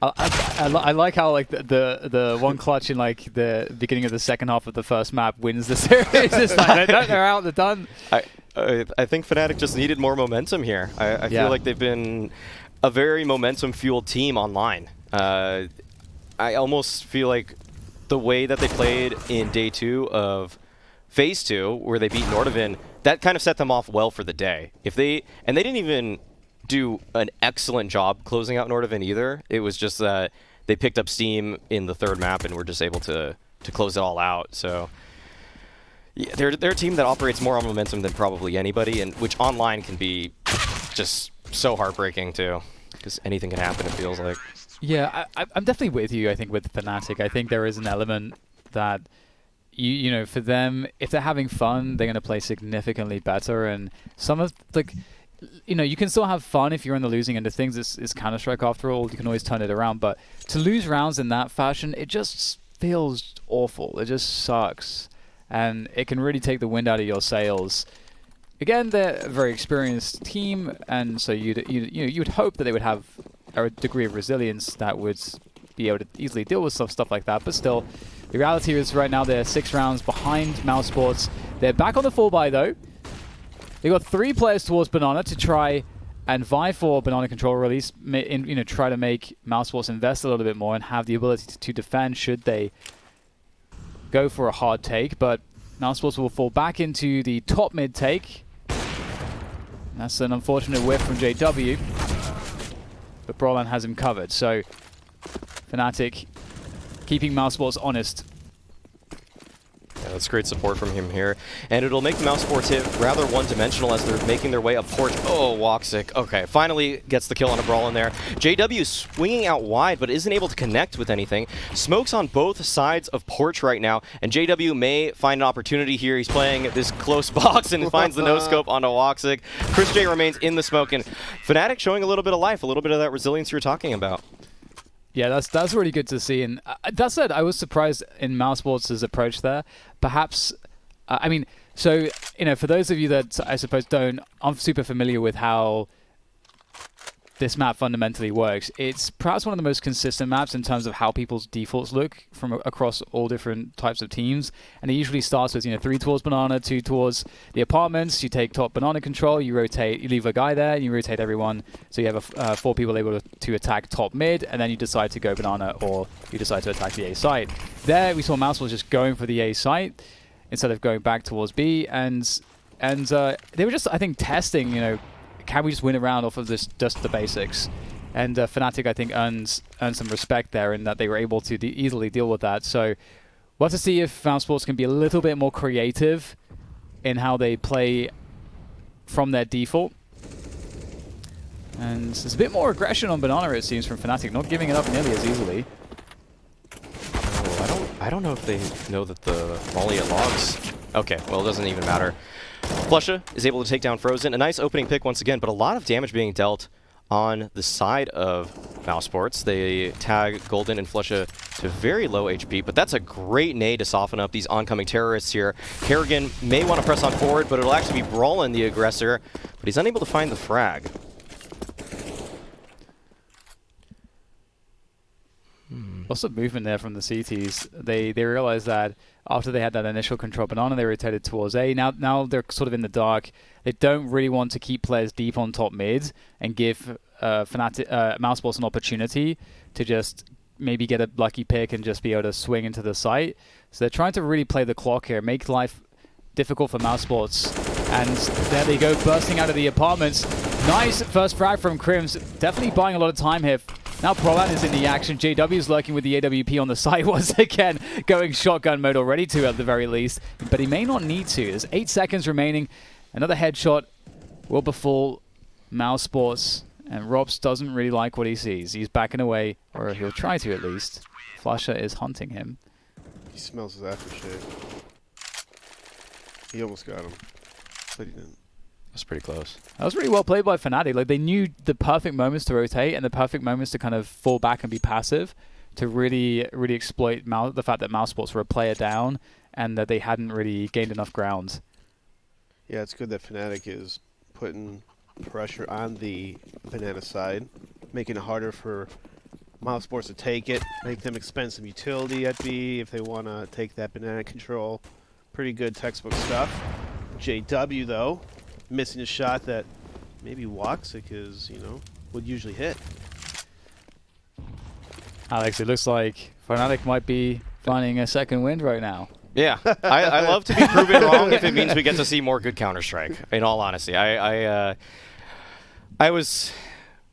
I like how like the one clutch in like the beginning of the second half of the first map wins the series. It's like they're out, they're done. I think Fnatic just needed more momentum here. I feel like they've been a very momentum-fueled team online. I almost feel like the way that they played in day 2 of phase 2, where they beat Nordavind, that kind of set them off well for the day. They didn't even do an excellent job closing out Nordavind either. It was just that they picked up steam in the 3rd map and were just able to close it all out. So yeah, they're a team that operates more on momentum than probably anybody, and which online can be just so heartbreaking too, because anything can happen, it feels like. Yeah, I'm definitely with you, I think, with Fnatic. I think there is an element that, you know, for them, if they're having fun, they're going to play significantly better. And some of, like, you know, you can still have fun if you're on the losing end of things. It's Counter-Strike after all. You can always turn it around. But to lose rounds in that fashion, it just feels awful. It just sucks. And it can really take the wind out of your sails. Again, they're a very experienced team, and so you'd hope that they would have a degree of resilience that would be able to easily deal with stuff like that. But still, the reality is right now they're 6 rounds behind Mousesports. They're back on the full buy though. They got 3 players towards Banana to try and vie for Banana control release. Try to make Mousesports invest a little bit more and have the ability to defend should they go for a hard take. But Mousesports will fall back into the top mid take. That's an unfortunate whiff from JW. But Brolan has him covered, so Fnatic keeping Mousesports honest. Yeah, that's great support from him here. And it'll make the Mousesports hit rather one-dimensional as they're making their way up Porch. Oh, Woxic. Okay, finally gets the kill on a Brawl in there. JW swinging out wide, but isn't able to connect with anything. Smokes on both sides of Porch right now, and JW may find an opportunity here. He's playing this close box and finds the no-scope onto Woxic. Chris J remains in the smoke, and Fnatic showing a little bit of life, a little bit of that resilience you're talking about. Yeah, that's really good to see. And that said, I was surprised in Mousesports' approach there. Perhaps, I mean, so, you know, for those of you that I suppose aren't super familiar with how this map fundamentally works. It's perhaps one of the most consistent maps in terms of how people's defaults look from across all different types of teams. And it usually starts with 3 towards banana, 2 towards the apartments. You take top banana control, you rotate, you leave a guy there, and you rotate everyone. So you have 4 people able to attack top mid, and then you decide to go banana or you decide to attack the A site. There we saw Mousesports just going for the A site instead of going back towards B, and they were just, I think, testing, can we just win a round off of this, just the basics? And Fnatic, I think, earned some respect there in that they were able to easily deal with that. So we'll have to see if Mousesports can be a little bit more creative in how they play from their default. And there's a bit more aggression on banana, it seems, from Fnatic, not giving it up nearly as easily. Oh, I don't know if they know that the Molly at logs. Okay, well, it doesn't even matter. Flusha is able to take down Frozen. A nice opening pick once again, but a lot of damage being dealt on the side of Mousesports. They tag Golden and Flusha to very low HP, but that's a great nade to soften up these oncoming terrorists here. Kerrigan may want to press on forward, but it'll actually be Brawlin, the aggressor, but he's unable to find the frag. Lots of movement there from the CTs. They realized that after they had that initial control banana, they rotated towards A. Now they're sort of in the dark. They don't really want to keep players deep on top mid and give Mousesports an opportunity to just maybe get a lucky pick and just be able to swing into the site. So they're trying to really play the clock here, make life difficult for Mousesports. And there they go, bursting out of the apartments. Nice first frag from Crims. Definitely buying a lot of time here. Now Prolan is in the action. JW is lurking with the AWP on the side once again, going shotgun mode already too at the very least. But he may not need to. There's 8 seconds remaining. Another headshot will befall Mousesports. And Robs doesn't really like what he sees. He's backing away, or he'll try to at least. Flusha is hunting him. He smells his aftershave. He almost got him, but he didn't. That's pretty close. That was really well played by Fnatic. Like, they knew the perfect moments to rotate and the perfect moments to kind of fall back and be passive to really exploit the fact that Mousesports were a player down and that they hadn't really gained enough ground. Yeah, it's good that Fnatic is putting pressure on the banana side, making it harder for Mousesports to take it, make them expend some utility at B if they want to take that banana control. Pretty good textbook stuff. JW, though, missing a shot that maybe Woxic is, would usually hit. Alex, it looks like Fnatic might be finding a second wind right now. Yeah, I love to be proven wrong if it means we get to see more good Counter-Strike, in all honesty. I was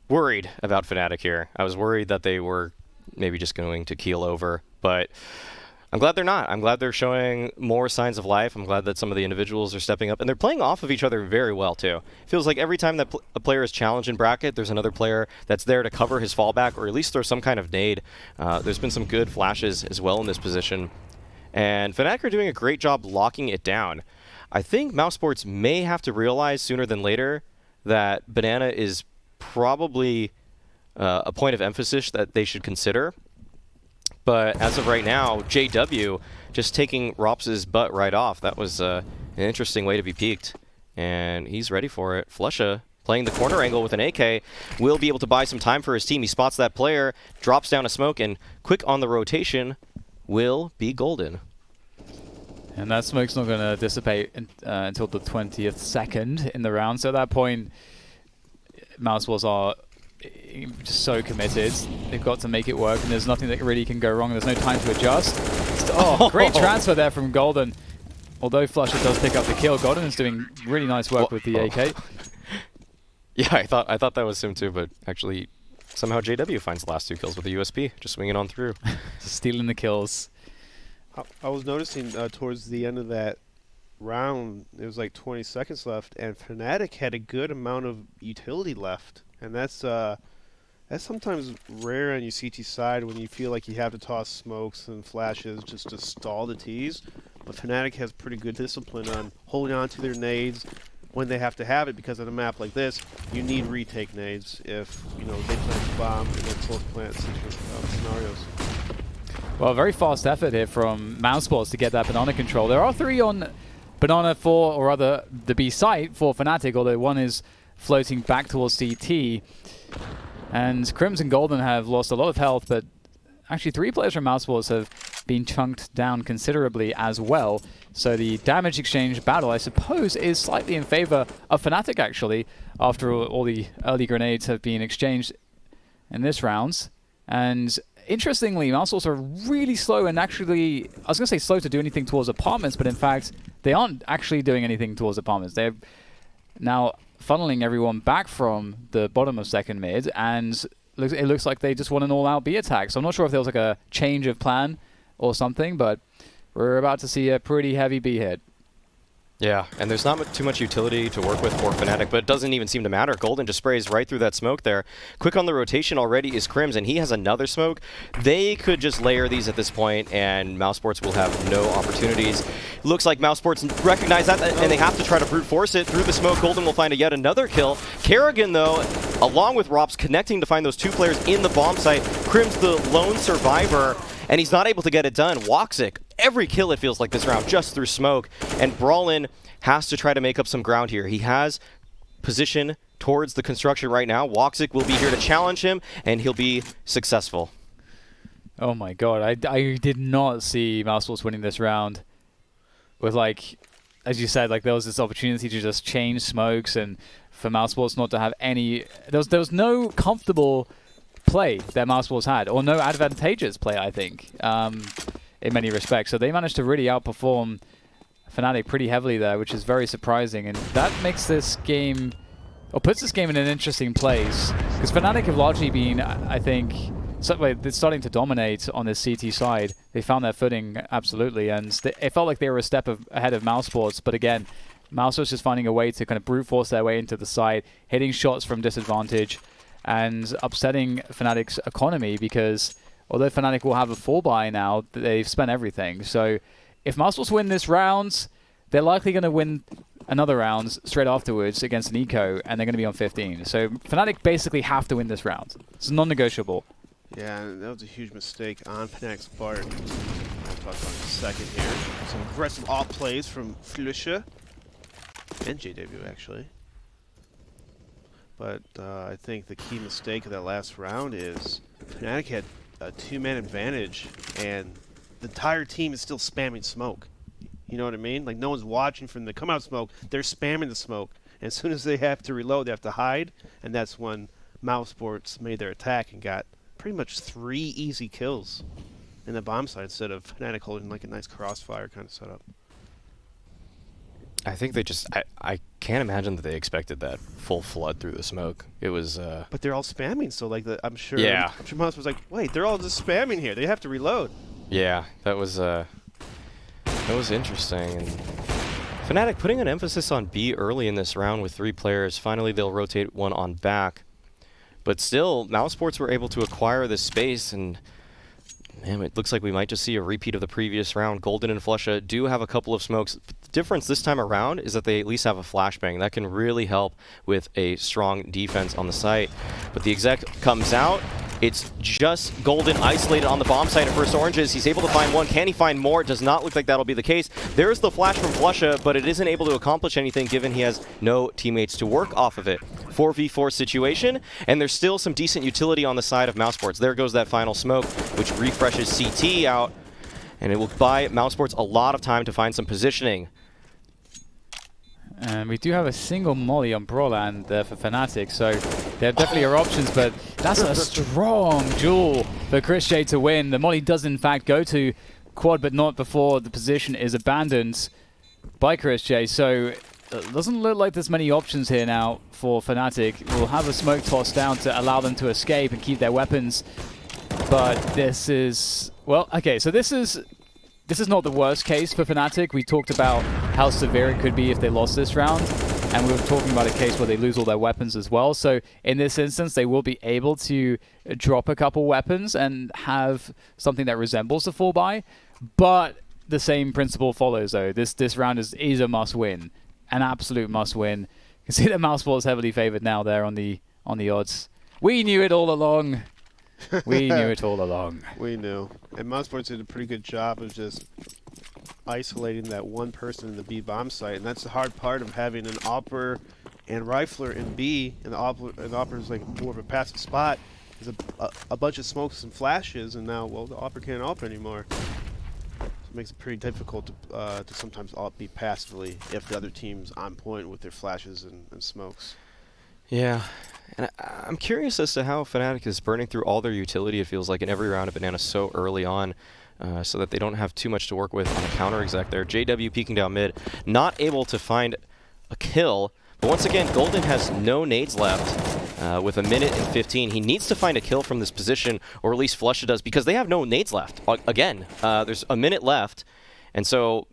worried about Fnatic here. I was worried that they were maybe just going to keel over, but I'm glad they're not. I'm glad they're showing more signs of life. I'm glad that some of the individuals are stepping up, and they're playing off of each other very well, too. It feels like every time that a player is challenged in bracket, there's another player that's there to cover his fallback, or at least throw some kind of nade. There's been some good flashes as well in this position, and Fnatic are doing a great job locking it down. I think Mousesports may have to realize sooner than later that Banana is probably a point of emphasis that they should consider. But as of right now, JW just taking Rops's butt right off. That was an interesting way to be peaked. And he's ready for it. Flusha, playing the corner angle with an AK, will be able to buy some time for his team. He spots that player, drops down a smoke, and quick on the rotation will be Golden. And that smoke's not going to dissipate until the 20th second in the round. So at that point, Mousesports are just so committed. They've got to make it work, and there's nothing that really can go wrong. There's no time to adjust. Oh, great transfer there from Golden. Although Flusha does pick up the kill, Golden is doing really nice work with the AK. Yeah, I thought that was him too, but actually somehow JW finds the last 2 kills with the USP, just swinging on through. Stealing the kills. I was noticing towards the end of that round, there was like 20 seconds left, and Fnatic had a good amount of utility left. And that's sometimes rare on your CT side when you feel like you have to toss smokes and flashes just to stall the tease. But Fnatic has pretty good discipline on holding on to their nades when they have to have it, because on a map like this, you need retake nades if they plant the bomb in their close plant scenarios. Well, a very fast effort here from Mousesports to get that banana control. There are 3 on banana for, or rather, the B site for Fnatic, although one is floating back towards CT. And Crimson Golden have lost a lot of health, but actually 3 players from Mousesports have been chunked down considerably as well. So the damage exchange battle, I suppose, is slightly in favor of Fnatic, actually, after all the early grenades have been exchanged in this round. And interestingly, Mousesports are really slow and actually, I was going to say slow to do anything towards apartments, but in fact, they aren't actually doing anything towards apartments. They're now funneling everyone back from the bottom of second mid, and it looks like they just want an all-out B attack. So I'm not sure if there was like a change of plan or something, but we're about to see a pretty heavy B hit. Yeah, and there's not too much utility to work with for Fnatic, but it doesn't even seem to matter. Golden just sprays right through that smoke there. Quick on the rotation already is Crims, and he has another smoke. They could just layer these at this point, and Mousesports will have no opportunities. Looks like Mousesports recognize that, and they have to try to brute force it through the smoke. Golden will find yet another kill. Kerrigan, though, along with Rops, connecting to find those 2 players in the bomb site. Crims, the lone survivor, and he's not able to get it done. Woxic, every kill it feels like this round, just through smoke. And Brawlin has to try to make up some ground here. He has position towards the construction right now. Woxic will be here to challenge him, and he'll be successful. Oh my god, I did not see Mousesports winning this round. With, like, as you said, like there was this opportunity to just change smokes, and for Mousesports not to have any... There was no comfortable play that Mousesports had, or no advantageous play, I think, in many respects. So they managed to really outperform Fnatic pretty heavily there, which is very surprising, and that makes this game, or puts this game in an interesting place, because Fnatic have largely been, I think, they're starting to dominate on this CT side. They found their footing, absolutely, and it felt like they were a step ahead of Mousesports, but again, Mousesports just finding a way to kind of brute force their way into the side, hitting shots from disadvantage, and upsetting Fnatic's economy, because although Fnatic will have a 4-buy now, they've spent everything. So if Mousesports win this round, they're likely going to win another round straight afterwards against an eco, and they're going to be on 15. So Fnatic basically have to win this round. It's non-negotiable. Yeah, that was a huge mistake on Fnatic's part. I'll talk about in a second here. Some aggressive off plays from Flusha and JW, actually. But I think the key mistake of that last round is Fnatic had a 2-man advantage, and the entire team is still spamming smoke. You know what I mean? Like, no one's watching from the come-out smoke. They're spamming the smoke. And as soon as they have to reload, they have to hide. And that's when Mousesports made their attack and got pretty much 3 easy kills in the bomb side instead of Fnatic holding like a nice crossfire kind of setup. I think they just... I can't imagine that they expected that full flood through the smoke. It was... But they're all spamming, so like I'm sure... Yeah. I'm sure Mouse was like, wait, they're all just spamming here. They have to reload. Yeah, that was interesting. And Fnatic putting an emphasis on B early in this round with 3 players. Finally, they'll rotate one on back. But still, Mousesports were able to acquire this space, and man, it looks like we might just see a repeat of the previous round. Golden and Flusha do have a couple of smokes. The difference this time around is that they at least have a flashbang. That can really help with a strong defense on the site. But the exec comes out. It's just Golden isolated on the bomb site at first oranges. He's able to find one. Can he find more? It does not look like that'll be the case. There's the flash from Flusha, but it isn't able to accomplish anything given he has no teammates to work off of it. 4v4 situation, and there's still some decent utility on the side of Mousesports. There goes that final smoke, which refreshes CT out, and it will buy Mousesports a lot of time to find some positioning. And we do have a single molly on Broland there for Fnatic, so there definitely are options, but that's a strong duel for Chris J to win. The molly does in fact go to quad, but not before the position is abandoned by Chris J. So it doesn't look like there's many options here now for Fnatic. We'll have a smoke toss down to allow them to escape and keep their weapons. But this is... Well, okay, so this is not the worst case for Fnatic. We talked about how severe it could be if they lost this round, and we were talking about a case where they lose all their weapons as well. So in this instance, they will be able to drop a couple weapons and have something that resembles the 4-buy. But the same principle follows, though. This round is a must-win, an absolute must-win. You can see that Mousesports is heavily favored now there on the odds. We knew it all along. We knew it all along. We knew. And Mousesports did a pretty good job of just isolating that one person in the B bomb site. And that's the hard part of having an upper and Rifler in B, and the Opera is like more of a passive spot. There's a bunch of smokes and flashes, and now, well, the Opera can't AWP anymore. So it makes it pretty difficult to sometimes AWP be passively if the other team's on point with their flashes and smokes. Yeah, and I'm curious as to how Fnatic is burning through all their utility, it feels like, in every round of Banana so early on, so that they don't have too much to work with on a counter-exec there. JW peeking down mid, not able to find a kill, but once again, Golden has no nades left with 1 minute and 15. He needs to find a kill from this position, or at least Flusha does, because they have no nades left. Again, there's 1 minute left, and so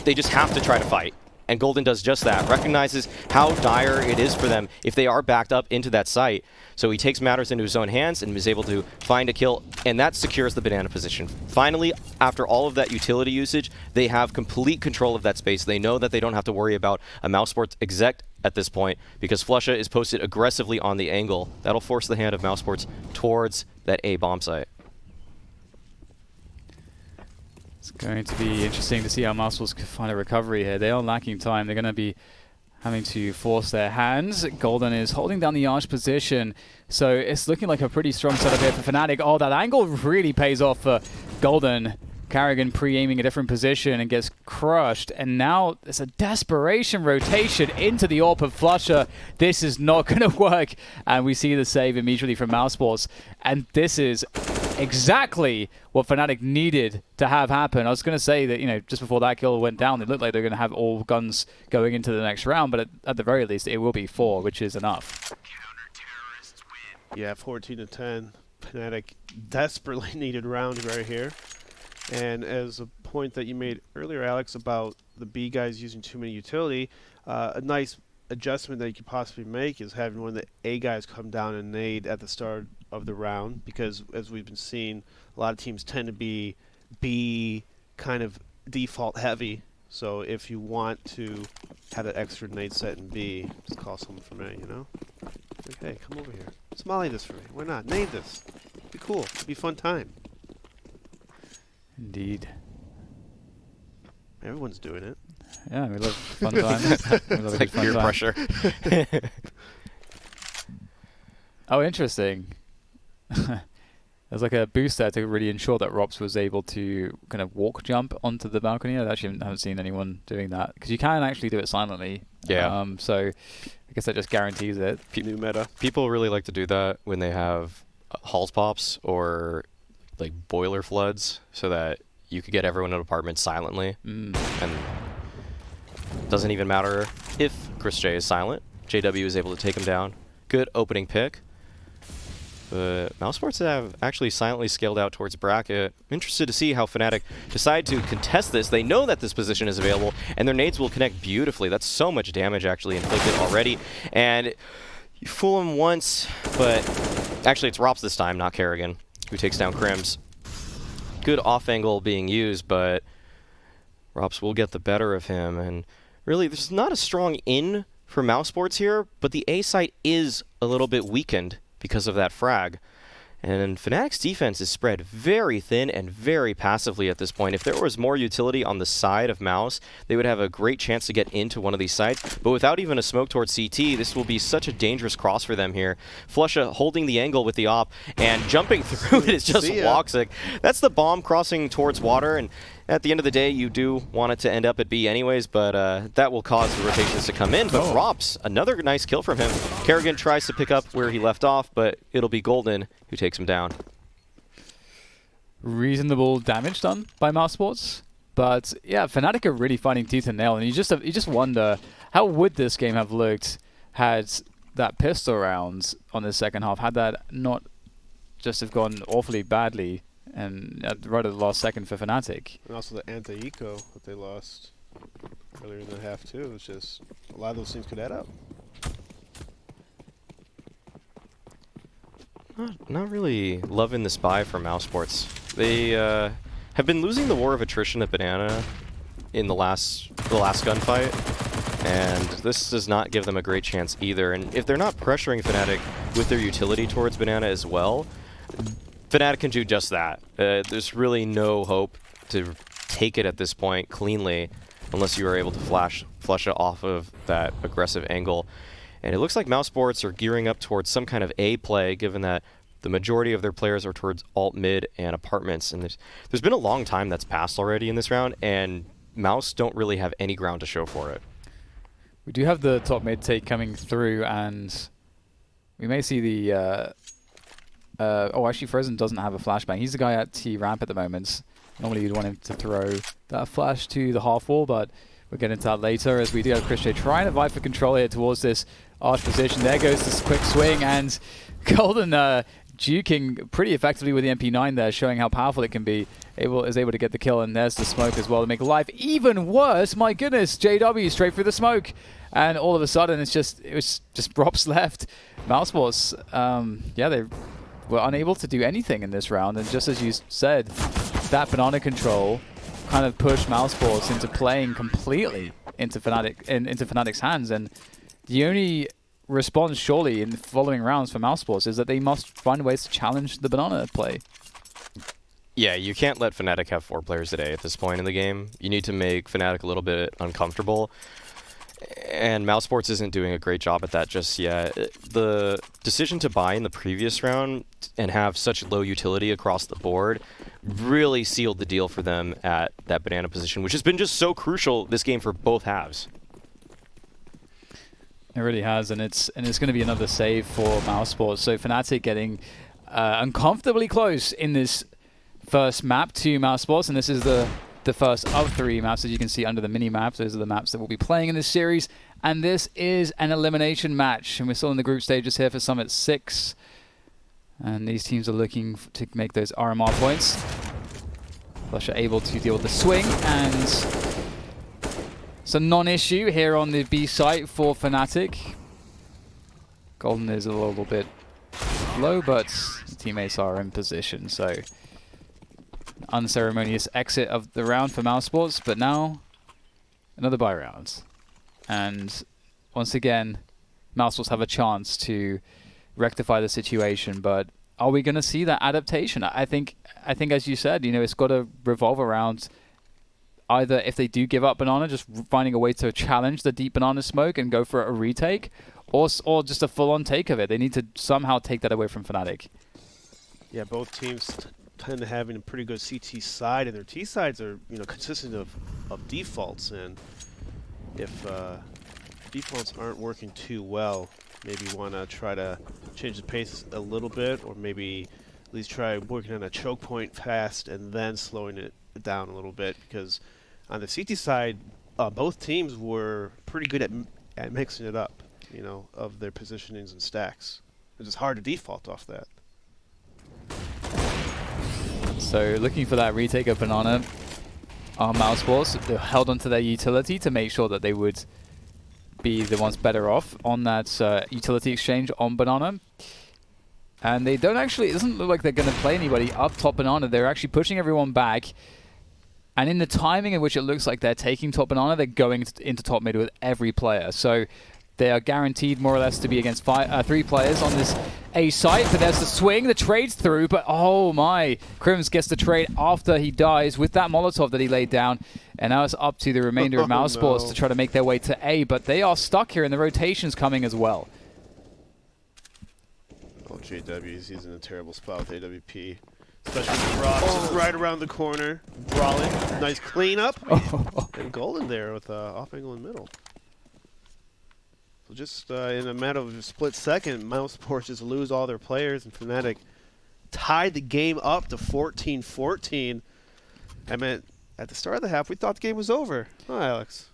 they just have to try to fight. And Golden does just that, recognizes how dire it is for them if they are backed up into that site. So he takes matters into his own hands and is able to find a kill, and that secures the Banana position. Finally, after all of that utility usage, they have complete control of that space. They know that they don't have to worry about a Mousesports exec at this point, because Flusha is posted aggressively on the angle. That'll force the hand of Mousesports towards that A bomb site. It's going to be interesting to see how Mousesports can find a recovery here. They are lacking time. They're going to be having to force their hands. Golden is holding down the arch position, so it's looking like a pretty strong setup here for Fnatic. Oh, that angle really pays off for Golden. Carrigan pre-aiming a different position and gets crushed, and now there's a desperation rotation into the AWP of Flusha. This is not going to work, and we see the save immediately from Mousesports, and this is exactly what Fnatic needed to have happen. I was going to say that, you know, just before that kill went down, it looked like they're going to have all guns going into the next round, but at the very least, it will be 4, which is enough. Yeah, 14-10. Fnatic desperately needed round right here. And as a point that you made earlier, Alex, about the B guys using too many utility, a nice adjustment that you could possibly make is having one of the A guys come down and nade at the start of the round, because as we've been seeing, a lot of teams tend to be B kind of default heavy. So if you want to have that extra nade set in B, just call someone from A, you know? Like, hey, come over here. Smiley this for me. Why not? Nade this. Be cool. It'd be a fun time. Indeed. Everyone's doing it. Yeah, we love fun times. We love It's like peer pressure. Oh, interesting. There's like a boost there to really ensure that Rops was able to kind of walk jump onto the balcony. I actually haven't seen anyone doing that, because you can actually do it silently. Yeah. So I guess that just guarantees it. New meta. People really like to do that when they have halls pops or like boiler floods, so that you could get everyone in an apartment silently. And it doesn't even matter if Chris J is silent. JW is able to take him down. Good opening pick. But Mousesports have actually silently scaled out towards bracket. I'm interested to see how Fnatic decide to contest this. They know that this position is available, and their nades will connect beautifully. That's so much damage actually inflicted already. And you fool him once, but actually it's Rops this time, not Carrigan, who takes down Crims. Good off angle being used, but Rops will get the better of him. And really, there's not a strong in for Mousesports here, but the A site is a little bit weakened because of that frag. And Fnatic's defense is spread very thin and very passively at this point. If there was more utility on the side of Mouse, they would have a great chance to get into one of these sites. But without even a smoke towards CT, this will be such a dangerous cross for them here. Flusha holding the angle with the op, and jumping through it is just Woxic. That's the bomb crossing towards water, and at the end of the day, you do want it to end up at B anyways, but that will cause the rotations to come in. But Rops, another nice kill from him. Carrigan tries to pick up where he left off, but it'll be Golden who takes him down. Reasonable damage done by Mousesports, but yeah, Fnatic are really fighting tooth and nail, and you just wonder how would this game have looked had that pistol round on the second half, had that not just have gone awfully badly. And right at the last second for Fnatic. And also the anti-eco that they lost earlier in the half too. It's just a lot of those things could add up. Not really loving this buy for Mousesports. They have been losing the war of attrition at Banana in the last gunfight, and this does not give them a great chance either. And if they're not pressuring Fnatic with their utility towards Banana as well, Fnatic can do just that. There's really no hope to take it at this point cleanly unless you are able to flush it off of that aggressive angle. And it looks like Mousesports are gearing up towards some kind of A play, given that the majority of their players are towards alt mid and apartments. And there's been a long time that's passed already in this round, and Mouse don't really have any ground to show for it. We do have the top mid take coming through, and we may see the... oh, actually, Frozen doesn't have a flashbang. He's the guy at T ramp at the moment. Normally, you'd want him to throw that flash to the half wall, but we'll get into that later as we do have Chris J trying to fight for control here towards this arch position. There goes this quick swing, and Golden juking pretty effectively with the MP9 there, showing how powerful it can be. Is able to get the kill, and there's the smoke as well to make life even worse. My goodness, JW straight through the smoke, and all of a sudden it was just props left. Mousesports, yeah, they were unable to do anything in this round, and just as you said, that banana control kind of pushed Mousesports into playing completely into Fnatic's hands, and the only response surely in the following rounds for Mousesports is that they must find ways to challenge the banana play. Yeah, you can't let Fnatic have 4 players a day at this point in the game. You need to make Fnatic a little bit uncomfortable. And Mousesports isn't doing a great job at that just yet. The decision to buy in the previous round and have such low utility across the board really sealed the deal for them at that banana position, which has been just so crucial this game for both halves. It really has, and it's going to be another save for Mousesports. So Fnatic getting uncomfortably close in this first map to Mousesports, and this is the first of 3 maps, as you can see under the mini-maps. Those are the maps that we'll be playing in this series, and this is an elimination match, and we're still in the group stages here for Summit 6, and these teams are looking to make those RMR points. Flush are able to deal with the swing, and it's a non-issue here on the B site for Fnatic. Golden is a little bit low, but the teammates are in position, so unceremonious exit of the round for Mousesports, but now another buy round. And once again, Mousesports have a chance to rectify the situation, but are we going to see that adaptation? I think as you said, it's got to revolve around either, if they do give up banana, just finding a way to challenge the deep banana smoke and go for a retake, or just a full-on take of it. They need to somehow take that away from Fnatic. Yeah, both teams tend to having a pretty good CT side, and their T sides are consistent of defaults, and if defaults aren't working too well, maybe want to try to change the pace a little bit, or maybe at least try working on a choke point fast and then slowing it down a little bit, because on the CT side, both teams were pretty good at mixing it up, of their positionings and stacks. It's just hard to default off that. So looking for that retake of banana, Mousesports, they held onto their utility to make sure that they would be the ones better off on that utility exchange on banana. And they don't actually, it doesn't look like they're going to play anybody up top banana. They're actually pushing everyone back. And in the timing in which it looks like they're taking top banana, they're going into top mid with every player. So they are guaranteed more or less to be against 3 players on this A site. But there's the swing, the trade's through, but oh my, Crims gets the trade after he dies with that Molotov that he laid down. And now it's up to the remainder of Mousesports to try to make their way to A, but they are stuck here and the rotation's coming as well. Oh, JW, he's in a terrible spot with AWP. Especially with the rocks right around the corner. Brawling. Nice cleanup. And Golden there with off angle in the middle. So just in a matter of a split second, Mousesports just lose all their players, and Fnatic tied the game up to 14-14. I meant, at the start of the half, we thought the game was over. Oh, Alex.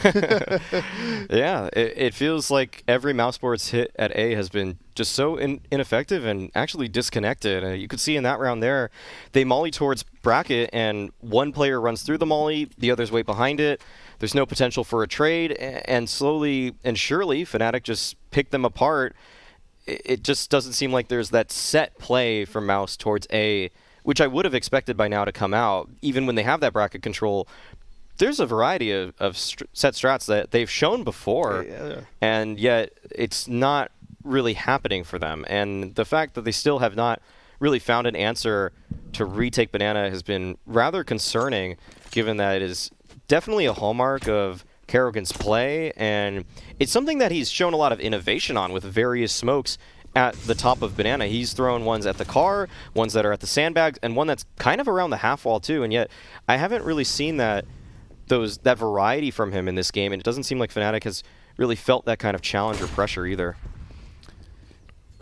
Yeah, it feels like every Mousesports hit at A has been just so ineffective and actually disconnected. You could see in that round there, they molly towards bracket, and one player runs through the molly, the others wait behind it. There's no potential for a trade, and slowly and surely, Fnatic just picked them apart. It just doesn't seem like there's that set play from Mouse towards A, which I would have expected by now to come out, even when they have that bracket control. There's a variety of set strats that they've shown before, and yet it's not really happening for them. And the fact that they still have not really found an answer to retake banana has been rather concerning, given that it is definitely a hallmark of Kerrigan's play, and it's something that he's shown a lot of innovation on with various smokes at the top of Banana. He's thrown ones at the car, ones that are at the sandbags, and one that's kind of around the half wall too, and yet I haven't really seen that variety from him in this game, and it doesn't seem like Fnatic has really felt that kind of challenge or pressure either.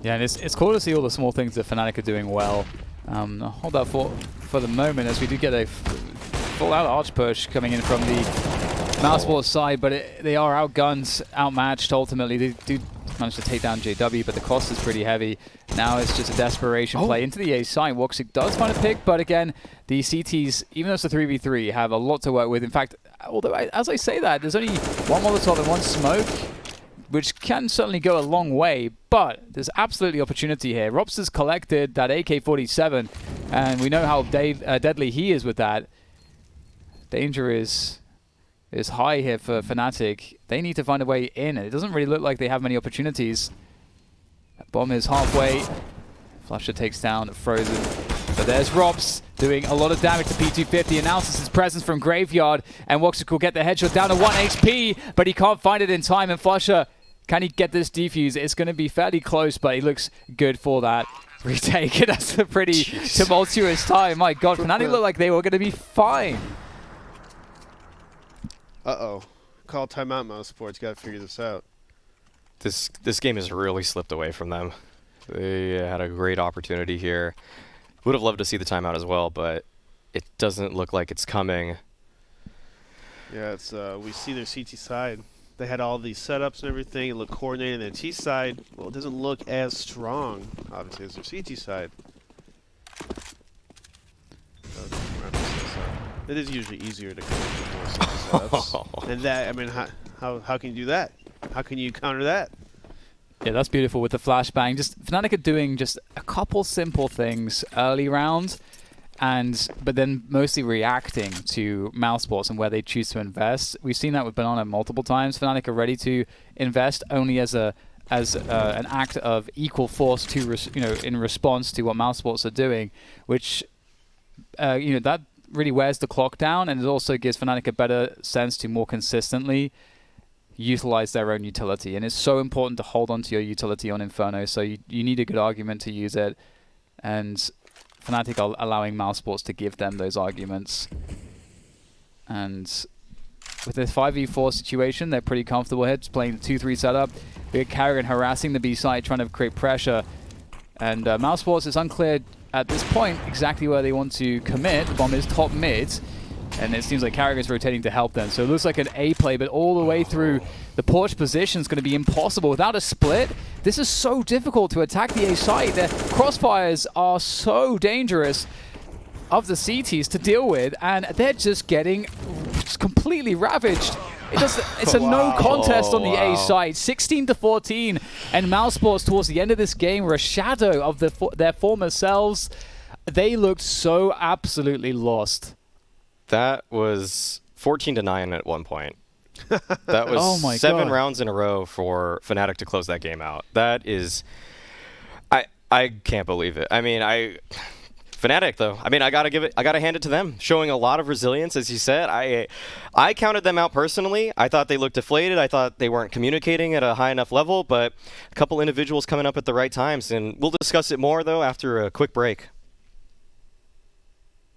Yeah, and it's cool to see all the small things that Fnatic are doing well. I'll hold that for the moment, as we do get a full-out arch push coming in from the Mousesports side, but they are outgunned, outmatched ultimately. They do manage to take down JW, but the cost is pretty heavy. Now it's just a desperation play into the A side. Woxic does find a pick, but again, the CTs, even though it's a 3v3, have a lot to work with. In fact, although as I say that, there's only one Molotov and one smoke, which can certainly go a long way, but there's absolutely opportunity here. Rops has collected that AK-47, and we know how deadly he is with that. Danger is high here for Fnatic. They need to find a way in, and it doesn't really look like they have many opportunities. That bomb is halfway. Flasher takes down Frozen. But there's Rops doing a lot of damage to P250, announces his presence from Graveyard, and Woxic will get the headshot down to 1 HP, but he can't find it in time, and Flasher, can he get this defuse? It's going to be fairly close, but he looks good for that retake. That's a pretty tumultuous time. My God, Fnatic looked like they were going to be fine. Uh-oh. Call timeout, Mousesports. Got to figure this out. This game has really slipped away from them. They had a great opportunity here. Would have loved to see the timeout as well, but it doesn't look like it's coming. Yeah, it's we see their CT side. They had all these setups and everything. It looked coordinated. And T side, well, it doesn't look as strong, obviously, as their CT side. It is usually easier to come up with more CT setups. And that, I mean, how can you do that? How can you counter that? Yeah, that's beautiful with the flashbang. Just Fnatic are doing just a couple simple things early round, but then mostly reacting to Mousesports and where they choose to invest. We've seen that with Banana multiple times. Fnatic are ready to invest only as an act of equal force to in response to what Mousesports are doing, which that really wears the clock down, and it also gives Fnatic a better sense to more consistently utilize their own utility. And it's so important to hold on to your utility on Inferno, so you need a good argument to use it, and Fnatic are allowing Mousesports to give them those arguments. And with this 5v4 situation, they're pretty comfortable here, just playing the 2-3 setup. We have Kerrigan harassing the B side, trying to create pressure, and Mousesports is unclear at this point exactly where they want to commit. The bomb is top mid, and it seems like Kerrigan's rotating to help them. So it looks like an A play, but all the way through the porch position is going to be impossible. Without a split, this is so difficult to attack the A site. The crossfires are so dangerous of the CTs to deal with, and they're just getting completely ravaged. It's a no contest on the A side, 16-14, and Mousesports towards the end of this game were a shadow of their former selves. They looked so absolutely lost. That was 14-9 at one point. That was 7 rounds in a row for Fnatic to close that game out. That is, I can't believe it. I mean, Fnatic though. I mean, I gotta hand it to them, showing a lot of resilience, as you said. I counted them out personally. I thought they looked deflated. I thought they weren't communicating at a high enough level, but a couple individuals coming up at the right times, and we'll discuss it more though after a quick break.